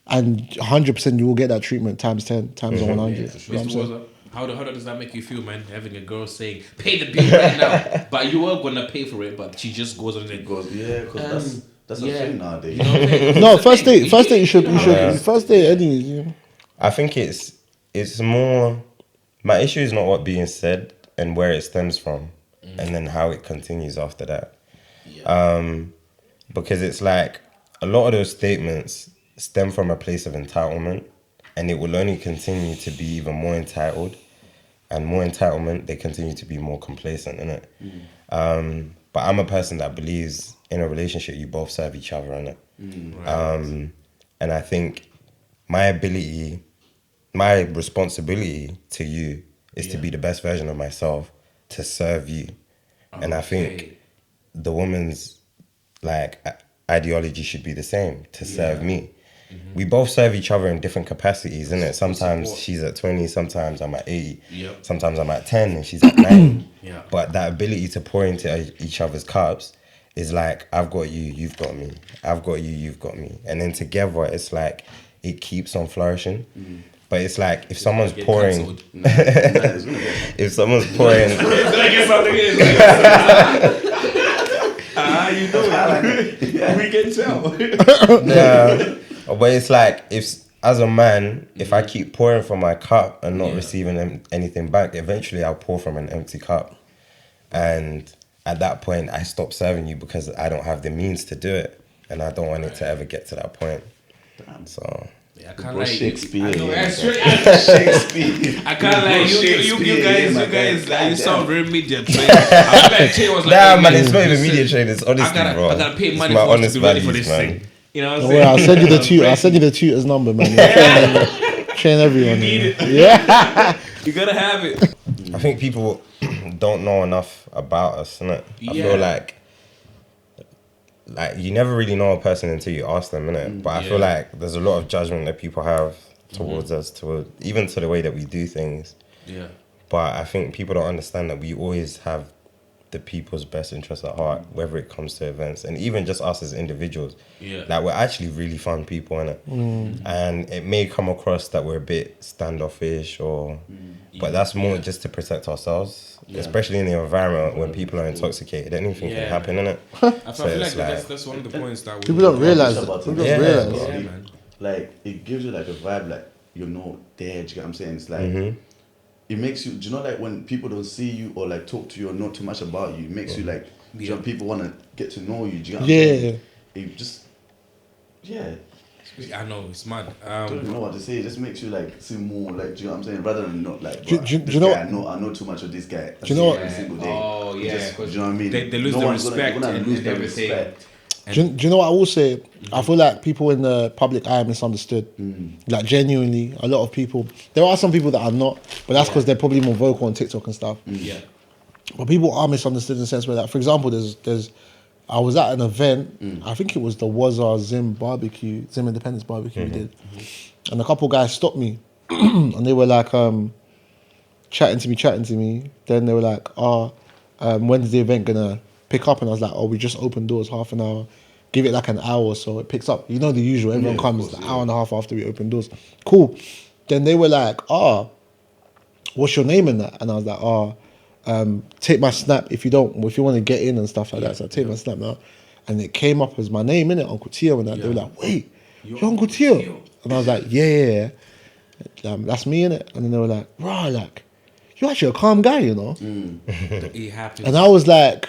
And 100% you will get that treatment times 10, times 100. You know what I'm saying? How does that make you feel, man? Having a girl saying, pay the bill right now, but you are going to pay for it, but she just goes on and goes. Yeah, because that's a thing nowadays. You know, no, first date you should first date anyways. You know? I think it's more, my issue is not what being said and where it stems from and then how it continues after that. Because it's like a lot of those statements stem from a place of entitlement, and it will only continue to be even more entitled, and more entitlement, they continue to be more complacent, innit? But I'm a person that believes in a relationship you both serve each other, innit? And I think my responsibility to you is to be the best version of myself, to serve you. And I think the woman's like ideology should be the same, to serve me. we both serve each other in different capacities, innit? Sometimes she's at 20, sometimes I'm at 80, sometimes I'm at 10 and she's at 9. But that ability to pour into each other's cups is like, I've got you, you've got me. I've got you, you've got me. And then together, it's like, it keeps on flourishing. But it's like, if someone's pouring... if someone's pouring... You know, we can tell. Yeah, but it's like, as a man, if I keep pouring from my cup and not receiving anything back, eventually I'll pour from an empty cup. And at that point, I stop serving you because I don't have the means to do it. And I don't want it to ever get to that point. Damn. So... I can't lie. Shakespeare. I Shakespeare. can't lie. You guys, like, you sound very media trained. I feel like Che was like, nah, man, it's not even media trained. It's honestly, bro. I gotta pay money my for us honest to be ready for values, this man. thing. You know what I'm Don't saying? worry, I'll send you the tutor's number, man. Train everyone. Yeah. You gotta have it. I think people don't know enough about us, innit? I feel like you never really know a person until you ask them, innit? But I feel like there's a lot of judgment that people have towards us, even to the way that we do things. Yeah. But I think people don't understand that we always have the people's best interests at heart, whether it comes to events, and even just us as individuals. Yeah. Like, we're actually really fun people, innit? And it may come across that we're a bit standoffish, but that's more just to protect ourselves. Especially in the environment when people are intoxicated, anything can happen, innit? I feel like that's one of the points that people don't realize. Like, it gives you like a vibe, like you're not there. Do you get what I'm saying? It's like it makes you. Do you know, like when people don't see you or like talk to you or know too much about you, it makes you like. Do you know, people want to get to know you. Do you get what I'm saying? It just I know, it's mad. I don't even know what to say. It just makes you like seem more like, do you know what I'm saying? Rather than not like, do you know? I know too much of this guy. Do you know what? Every single day. Oh yeah, just, do you know what I mean? They lose the respect and everything. Do you know what I will say? I feel like people in the public eye are misunderstood. Like, genuinely, a lot of people. There are some people that are not, but that's because they're probably more vocal on TikTok and stuff. But people are misunderstood in the sense where, like, for example, I was at an event. I think it was the WOZA Zim Independence barbecue we did, and a couple guys stopped me, and they were like chatting to me. Then they were like, when's the event gonna pick up? And I was like, we just opened doors half an hour. Give it like an hour or so, it picks up. You know the usual. Everyone comes an hour and a half after we open doors. Cool. Then they were like, what's your name in that? And I was like, take my snap if you want to get in and stuff like that. So I take my snap now. And it came up as my name, innit? Uncle TEO and that. They were like, wait, you're Uncle TEO? And I was like, yeah. That's me, innit? And then they were like, rah, like, you're actually a calm guy, you know? And I was like,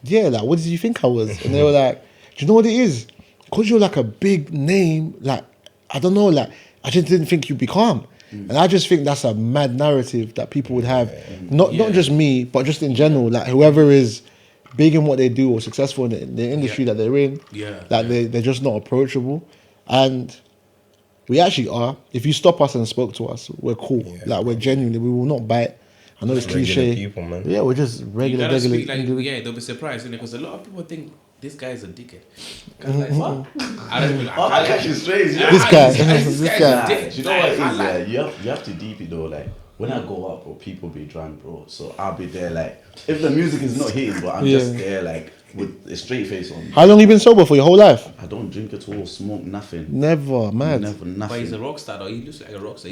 yeah, like, what did you think I was? And they were like, do you know what it is? Because you're like a big name, like, I don't know, like, I just didn't think you'd be calm. And I just think that's a mad narrative that people would have. Not just me, but just in general. Like, whoever is big in what they do or successful in the industry that they're in, they're just not approachable. And we actually are. If you stop us and spoke to us, we're cool. Like, we're genuinely, we will not bite. I know it's cliche. People, man. Yeah, we're just regular. They'll be surprised, innit? Because a lot of people think this guy is a dickhead. Like, what? I don't know. That catch is strange. This guy. Do you know what it is? Like, you have to deep it though. Like, when I go out, bro, people be drunk, bro. So I'll be there, like, if the music is not hitting, but I'm just there, like, with a straight face on. How long you been sober for? Your whole life? I don't drink at all, smoke nothing. Never, mad. Never, nothing. But he's a rock star, though. He looks like a rock star.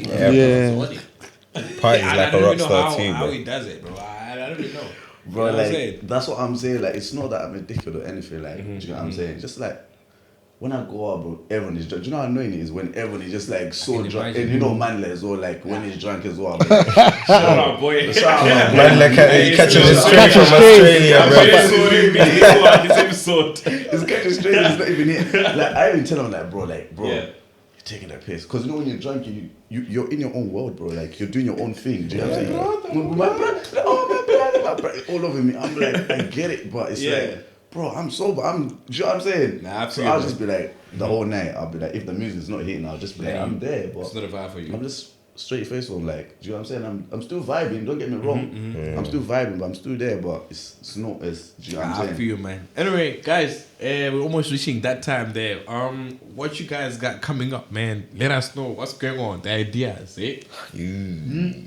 Party's like a rock star too, how bro. he does it, bro. I don't really know. Bro, you know like, that's what I'm saying. Like, it's not that I'm addicted or anything. Like, do you know what I'm saying? Just like, when I go out, bro, everyone is drunk. Do you know how annoying it is when everyone is just like so drunk? And you know, Manly as well, like when he's drunk as well. Like, shout out, boy. Shout out, Manly catching the straight from Australia, bro. This episode. It's catching straight, it's not even it. Like, I even tell him, like, bro, you're taking that piss. Because you know, when you're drunk, you're in your own world, bro. Like, you're doing your own thing. Do you know what I'm saying? My brother, all over me. I'm like, I get it, but it's like, bro, I'm sober. Do you know what I'm saying? Nah, so I'll just be like, the whole night, I'll be like, if the music's not hitting, I'll just be like, I'm there. But it's not a vibe for you. I'm just straight face with him. Like, do you know what I'm saying? I'm still vibing. Don't get me wrong. I'm still vibing, but I'm still there. But it's not as. Do you know what I'm I saying? feel you, man. Anyway, guys, we're almost reaching that time there. What you guys got coming up, man? Let us know what's going on. The ideas, eh?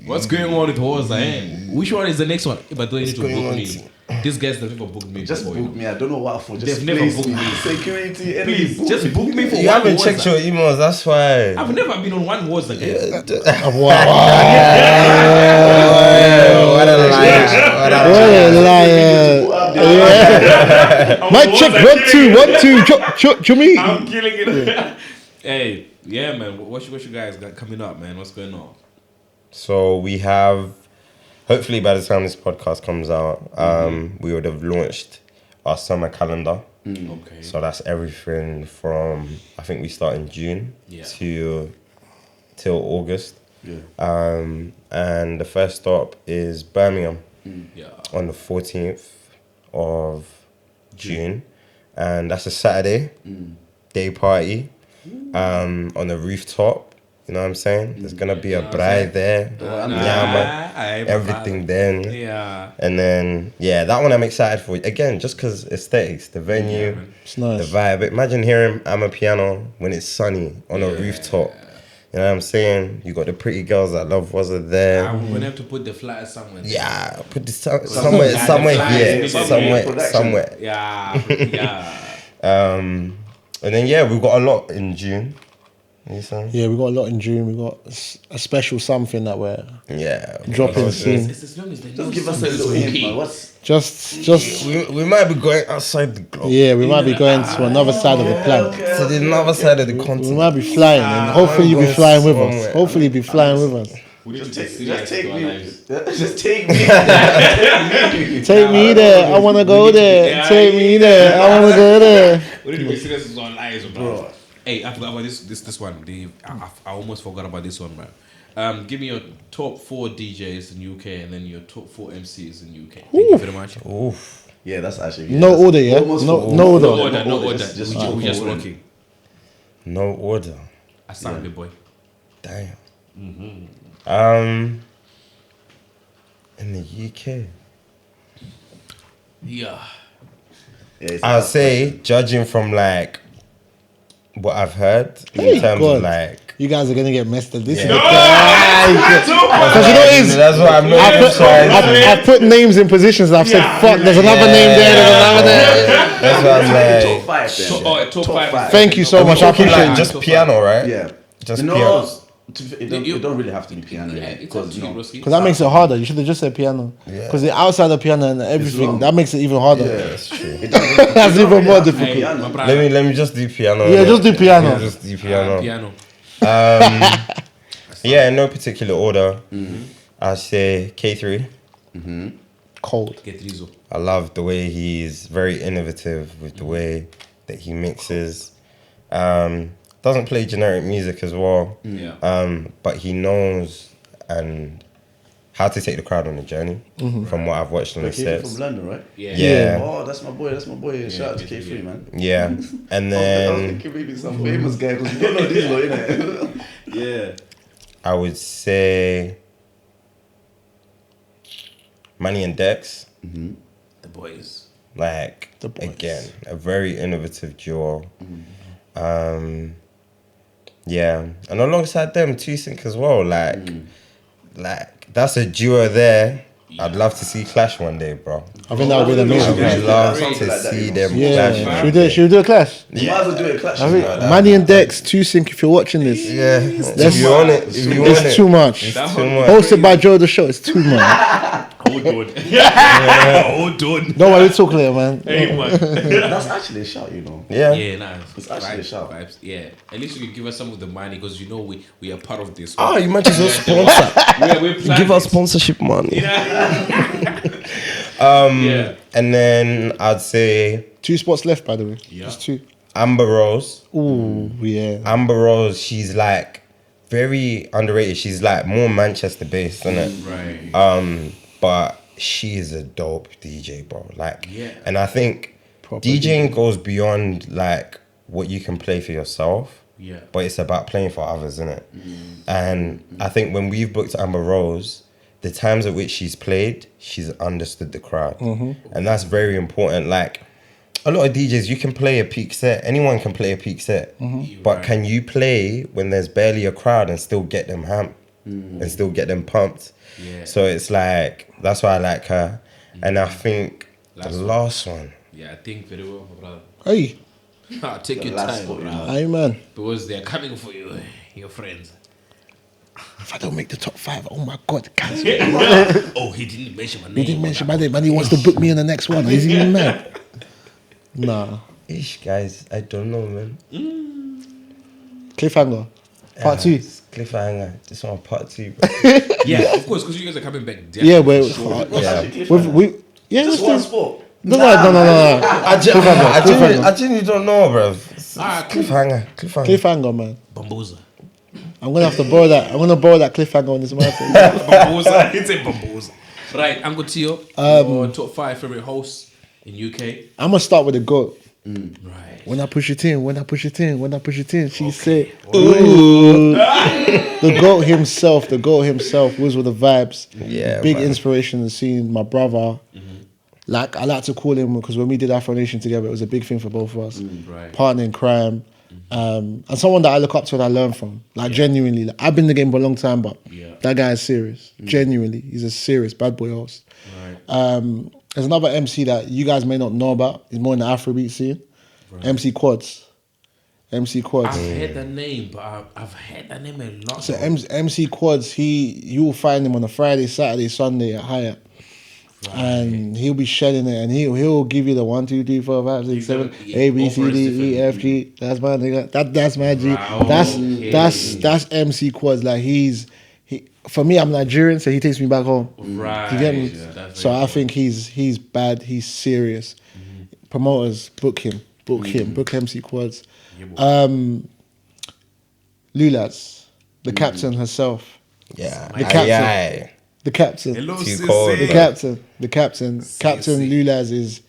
What's going on with WOZA, eh? Which one is the next one? But don't need to book me. These guys have never booked me. Just before, book me. I don't know what for. Just They've never booked me. Security. Please, just book me for You one haven't WOZA. checked your emails, that's why. I've never been on one WOZA again. What a liar. What a liar. Mic check 1 2 1 2. Show me. I'm killing it. Hey, yeah, man. What you guys got coming up, man? What's going on? So we have, hopefully by the time this podcast comes out, we would have launched our summer calendar. Okay. So that's everything from, I think we start in June till August. Yeah. And the first stop is Birmingham Yeah. on the 14th of June. And that's a Saturday, day party, on the rooftop. You know what I'm saying? There's going to be a bride there. Everything then. Yeah. And then, that one I'm excited for. Again, just because aesthetics, the venue, It's nice. the vibe. Imagine hearing Amapiano when it's sunny on a rooftop. You know what I'm saying? You got the pretty girls that love WOZA there. I'm going to have to put the flyer somewhere. Yeah, put this somewhere here. Somewhere. Yeah. And then, we've got a lot in June. You saying? Yeah, we got a lot in June. We got a special something that we're dropping soon. It's as long as they Just give us a little hint, man. What's Just We might be going outside the globe. yeah, we might be going to another side of the planet. To the other side of the We continent. might be flying, and hopefully you'll be flying with us. Hopefully you'll be flying with us. just take me. Just take me. Take me there. I wanna go there. Take me there. I wanna go there. We need to be serious with our lives, bro. Hey, I forgot about this one. I almost forgot about this one, man. Give me your top 4 DJs in UK and then your top 4 MCs in UK. Thank you very much. Oof. Yeah, that's actually No order, yeah. Almost No full. No order. order. Just We just working. No order. I sound big boy. Damn. In the UK, Yeah. I'll say, judging from like what I've heard Hey, in terms God. of like, You guys are gonna get messed up. This is Yeah. because you know what it is. that's what I'm not even trying to do. I put names in positions. And I've said, "Fuck." There's another name there. There's another there. That's what I'm like. top 5 then. Top 5. Thank you so Are we much. I talking appreciate like it. just piano, right? Yeah. Just no, piano. it don't really have to be piano. Yeah, it's up to you, Roski. Because that makes it harder. You should have just said piano. Yeah. Because the outside of piano and everything, long. that makes it even harder. That's true. That's even more difficult. Hey, my brother. Let me just do piano. Yeah, just do piano. Yeah, just do piano. Piano. Yeah, in no particular order. I say K3. Cold. Get Rizzo. I love the way he's very innovative with the way that he mixes. Doesn't play generic music as well. Yeah. But he knows and how to take the crowd on a journey from what I've watched on the From sets. London, right? Yeah. Oh, that's my boy. Shout out to K3, man. Yeah. And I was then thinking maybe some famous guy because you don't know this one, innit? Yeah. I would say Manny and Dex. The boys. Like, The boys. again, a very innovative duo. Yeah. And alongside them, 2Sync as well. Like, that's a duo there. I'd love to see Clash one day, bro. I think that would be the I music. would love Something to like that, see you know. them Yeah. clash. Should we do a clash? You might as well do it clash. I think Manny and Dex, 2Sync, if you're watching this. Yeah. If you want it, if you want It's it. too much. Too much. Hosted by JoeTheShow, it's too much. Hold on. Hold on. Don't worry, we'll talk later, man. Hey, man. That's actually a shout, you know. Yeah. Yeah, nah. It's actually a shout. Vibes. Yeah. At least you can give us some of the money because you know we are part of this. Oh, you might as well sponsor. We're Give us sponsorship money. Yeah. And then I'd say 2 spots left, by the way. Yeah. Just 2. Amber Rose. Ooh, yeah. Amber Rose, she's like very underrated. She's like more Manchester based, isn't it? Right. But she is a dope DJ, bro. Like, Yeah. and I think Proper DJing goes beyond like what you can play for yourself. Yeah. But it's about playing for others, isn't it? And I think when we've booked Amber Rose, the times at which she's played, she's understood the crowd. And that's very important. Like, a lot of DJs, you can play a peak set. Anyone can play a peak set. But can you play when there's barely a crowd and still get them hamped and still get them pumped? Yeah. So it's like, that's why I like her. And I think the last one. Yeah, I think very well, my brother. Hey, Take your last time, one, bro. hey man. Because they're coming for you, your friends. If I don't make the top 5, oh my God, guys. Oh, he didn't mention my name. He didn't mention my name, man. He wants to book me in the next one. Is he mad? Nah. Ish, guys, I don't know, man. Cliffhanger. Part 2. Cliffhanger. This one, part 2, bro. Yeah, of course, because you guys are coming back. Yeah, but Just one sport. No. I genuinely don't know, bro. Cliffhanger. Cliffhanger, man. Bamboza. I'm gonna have to borrow that. I'm gonna borrow that cliffhanger on this matter. Bamboza. It's a Bamboza. Right, Uncle Teo. Your top 5 favorite hosts in UK. I'm gonna start with the GOAT. Right. When I push it in, she said, "Ooh." The GOAT himself, was with the vibes. Yeah, big man. inspiration in the scene. My brother. Like, I like to call him, because when we did Afro Nation together, it was a big thing for both of us. Right. Partner in crime. And someone that I look up to and I learn from. Like, genuinely. Like, I've been in the game for a long time, but that guy is serious. Genuinely. He's a serious bad boy host. Right. There's another MC that you guys may not know about. He's more in the Afrobeat scene. Right. MC Quads. I've heard that name, but I've heard that name a lot. So MC Quads, you will find him on a Friday, Saturday, Sunday at Hyatt. Right. And he'll be shedding it, and he'll give you the 1, 2, 3, 4, 5, 6, 7, A, B, C, D, E, F, G. That's my nigga. That's my G. Wow. That's MC Quads. Like, for me, I'm Nigerian, so he takes me back home. Right. You get me? Yeah, so I think he's bad. He's serious. Promoters, book him. Book MC Quads. Lulas, the captain herself. Yeah. The captain. The captain. Hello, Too sis. cold. The captain. Captain Lulas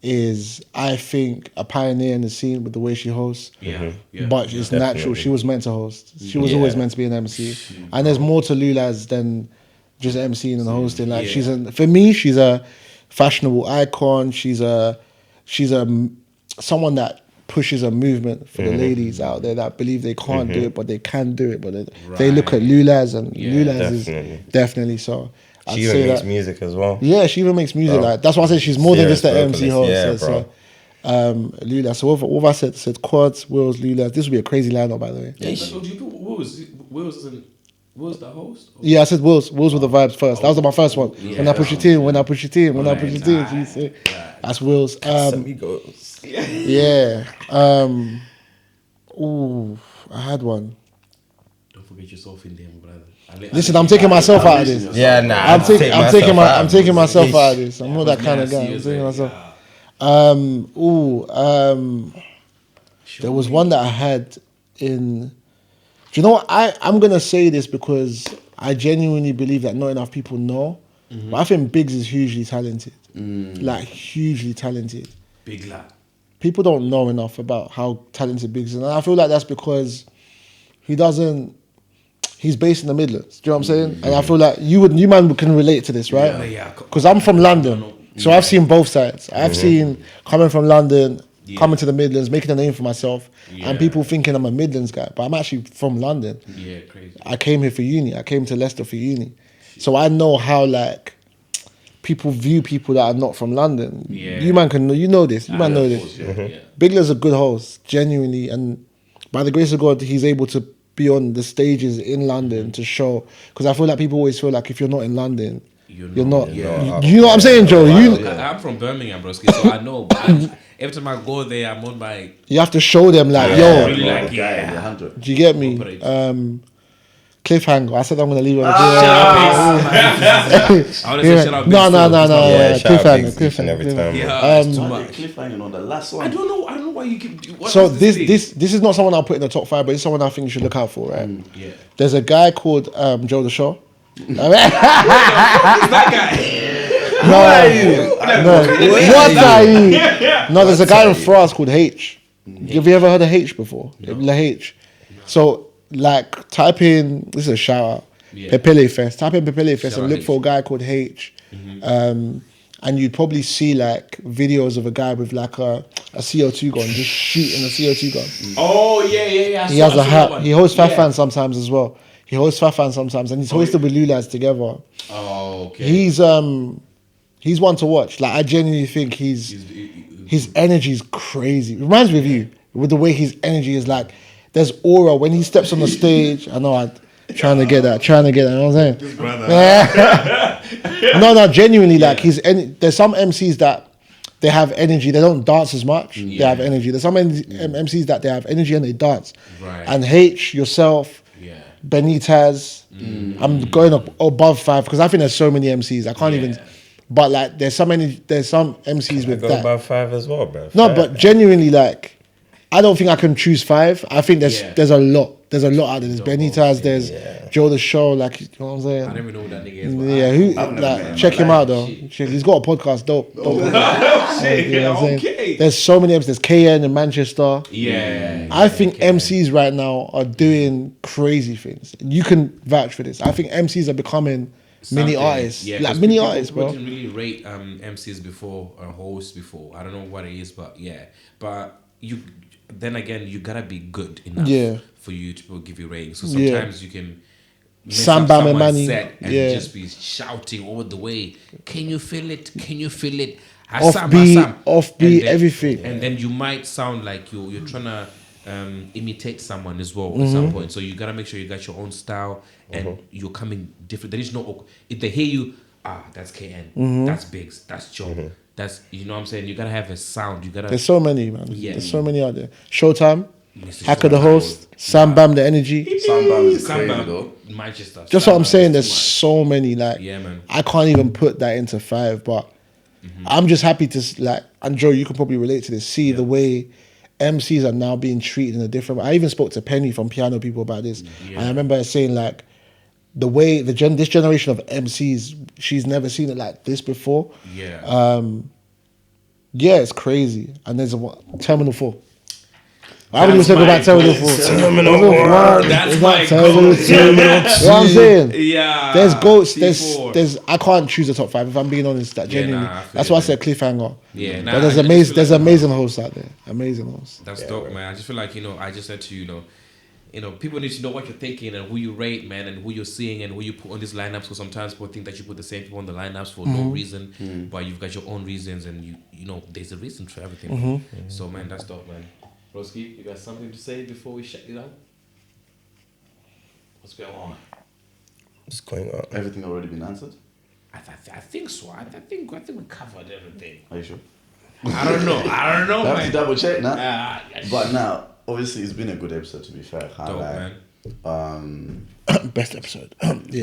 is I think a pioneer in the scene with the way she hosts. Yeah. But it's natural. She was meant to host. She was always meant to be an MC. And there's more to Lulas than just MCing and hosting. Like, for me, she's a fashionable icon. She's someone that pushes a movement for the ladies out there that believe they can't do it, but they can do it. But they look at Lulas, and Lulas is definitely so. She even makes music as well. Yeah, she even makes music. Like, that's why I said she's more than just the MC host. Yeah, so, Lulas. So what I said Quads, Wills, Lulas. This would be a crazy lineup, by the way. Do you put Will's the host? Yeah, I said Wills. Wills with the vibes first. That was my first one. When I push it in, that's Wills. Yeah. I had one. Don't forget yourself in there, brother. Listen, I'm taking myself out of this. Yeah, nah. I'm taking myself out of this. I'm not that kind of guy. I'm taking myself. There was one that I had in. Do you know what? I'm gonna say this because I genuinely believe that not enough people know. But I think Biggs is hugely talented. Like, hugely talented. Big lad. People don't know enough about how talented Biggs is. And I feel like that's because he's based in the Midlands. Do you know what I'm saying? And I feel like you man can relate to this, right? Yeah. Because I'm from London. So I've seen both sides. I've seen coming from London, coming to the Midlands, making a name for myself, and people thinking I'm a Midlands guy, but I'm actually from London. Yeah, crazy. I came here for uni. I came to Leicester for uni. So I know how, like, people view people that are not from London. Yeah. You man can know, you know this. You man know this. Yeah. Bigler's a good host, genuinely, and by the grace of God, he's able to be on the stages in London to show. Because I feel like people always feel like if you're not in London, you're not. You know what I'm saying, Joe? I'm from Birmingham, bro, so I know. But every time I go there, I'm on my. You have to show them, like, yo. Really, like, Do you get me? Cliffhanger. I said I'm gonna leave it on the Cliffhanger every time. Cliffhanger on the last one. I don't know why you keep. So this is not someone I'll put in the top 5, but it's someone I think you should look out for, right? Yeah. There's a guy called JoeTheShow. That guy. No, what are you? No, there's a guy in France called H. Have you ever heard of H before? La H. So, like, type in, this is a shout out, Pepele Fest. Type in Pepele Fest and look for a guy called H. And you'd probably see like videos of a guy with like a CO2 gun, just shooting a CO2 gun. Oh, yeah. He has a hat. He hosts Fafan sometimes as well. And he's hosted with Lulas together. Oh, okay. He's one to watch. Like, I genuinely think his energy is crazy. It reminds me of you, with the way his energy is like, there's aura when he steps on the stage. I know I'm trying to get that, you know what I'm saying? No, genuinely, like, there's some MCs that they have energy, they don't dance as much, they have energy. There's some MCs that they have energy and they dance. Right. And H, yourself, Benitez, I'm going up above 5 because I think there's so many MCs, I can't even, but like, there's some MCs with that. Above 5 as well, bro. No, but genuinely, like, I don't think I can choose 5. I think there's a lot. There's a lot out there. There's Benitez, there's JoeTheShow, like, you know what I'm saying? I don't even know who that nigga is. Check him out though. He's got a podcast, dope. You know what I'm saying? There's so many MCs. There's KN in Manchester. I think MCs right now are doing crazy things. You can vouch for this. I think MCs are becoming mini artists. Like mini artists, bro. I didn't really rate MCs before or hosts before. I don't know what it is, but But then again, you gotta be good enough for you to give you ratings. So sometimes you can Slime Manny set and just be shouting all the way. Can you feel it? Can you feel it? Offbeat, everything. And then you might sound like you're trying to imitate someone as well at some point. So you gotta make sure you got your own style and you're coming different. There is no, if they hear you, that's KN, that's Biggs, that's Joe. That's, you know what I'm saying? You gotta have a sound. There's so many, man. There's so many out there. Showtime, Hacker the host, Sam Bam the energy. Sam Bam is crazy though. Manchester. Just what I'm saying. There's so many. Like, man. I can't even put that into 5. But I'm just happy to like. And Joe, you can probably relate to this. See the way MCs are now being treated in a different way. I even spoke to Penny from Piano People about this, and I remember her saying like, the way this generation of MCs, she's never seen it like this before. It's crazy. And there's Terminal 4. I wouldn't even talk about Terminal 4. Terminal 4. That's my Terminal 2. You know what I'm saying? Yeah. There's goats. There's. I can't choose the top 5 if I'm being honest. That genuinely. That's why I said cliffhanger. But there's amazing hosts out there. Amazing hosts. That's dope, man. I just feel like, I just said to you, people need to know what you're thinking and who you rate, man, and who you're seeing and who you put on these lineups. So sometimes people think that you put the same people on the lineups for no reason, but you've got your own reasons, and you there's a reason for everything. So, man, that's dope, man. Broski, you got something to say before we shut it down? What's going on? What's going on? Everything already been answered? I think so. I think we covered everything. Are you sure? I don't know, I have to double check now. But now. now, obviously, it's been a good episode, to be fair. Dope, man. Best episode. I mean, if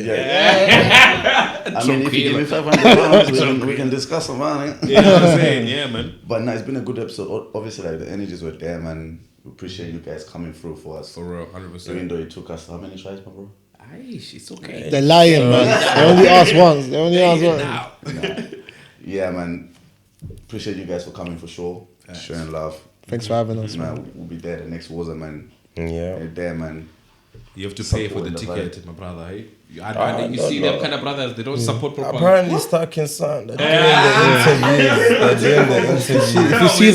you give me £500, we can discuss about it. You know what I'm saying? Yeah, man. But no, it's been a good episode. Obviously, like, the energies were there, man. We appreciate you guys coming through for us. For real, 100%. Even though it took us how many tries, my bro? It's okay. They're lying, man. They only asked once. Yeah, man. Appreciate you guys for coming for sure. Sharing love. Thanks for having us, man. We'll be there the next WOZA, man. Yeah. You're there, man. You have to pay for the ticket, my brother. Hey? You see them kind of brothers, they don't support properly. Apparently, Stark and Son, they're doing the interviews. If you see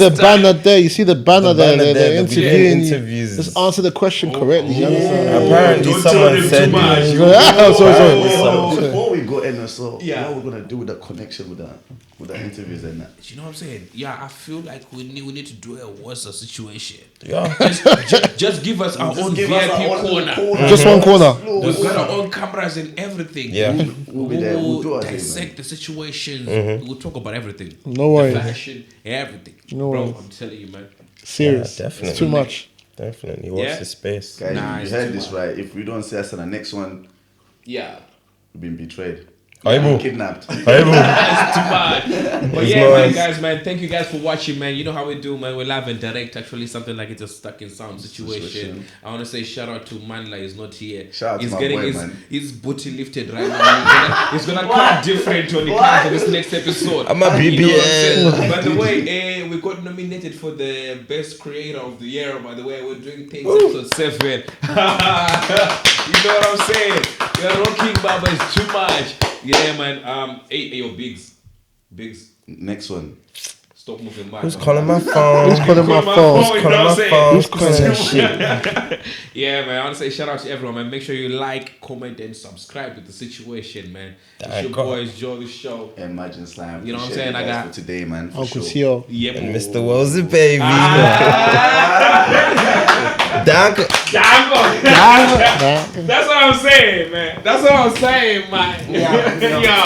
the banner there, they're interviewing you. Just answer the question correctly. You understand? Apparently, someone said before we go in, so what we're gonna do with the connection with the interviews and that. You know what I'm saying? Yeah, I feel like we need to do a WOZA situation. Yeah. Just give us our own VIP corner. Just one corner. We've got our own cameras and everything. Yeah. We'll be there. We'll dissect the situations. We'll talk about everything. No worries. The fashion, everything. Bro, I'm telling you, man. Serious. Yeah, definitely. It's too much. Definitely. Watch the space. Guys, you heard this right. If we don't see us in the next one, we've been betrayed. Kidnapped. It's too bad. But yeah, nice. man, guys, man, thank you guys for watching, man. You know how we do, man. We're live and direct. Actually, something like it's a stuck in sound situation. I want to say shout out to Manla. He's not here. Shout out he's to my getting boy, his, man. his booty lifted right now. He's gonna come different when he comes to this next episode. I'm a BBL. You know what I'm saying? By the way, we got nominated for the best creator of the year. By the way, we're doing things episode 7. You know what I'm saying? You're rocking, Baba. It's too much. Yeah, man. Hey, yo, Biggs. Next one. Stop moving back. Who's calling my phone? Who's calling my phone? Who's calling my phone? Who's calling that shit? Yeah, man. I want to say shout out to everyone, man. Make sure you like, comment, and subscribe to the situation, man. It's your boys, JoeTheShow. And MAJIN Slime. You know what I'm saying? I got for today, man. For Uncle sure. TEO. Yep. And Mr. WOZA, baby. Danke. That's what I'm saying, man. That's what I'm saying, man. Yeah.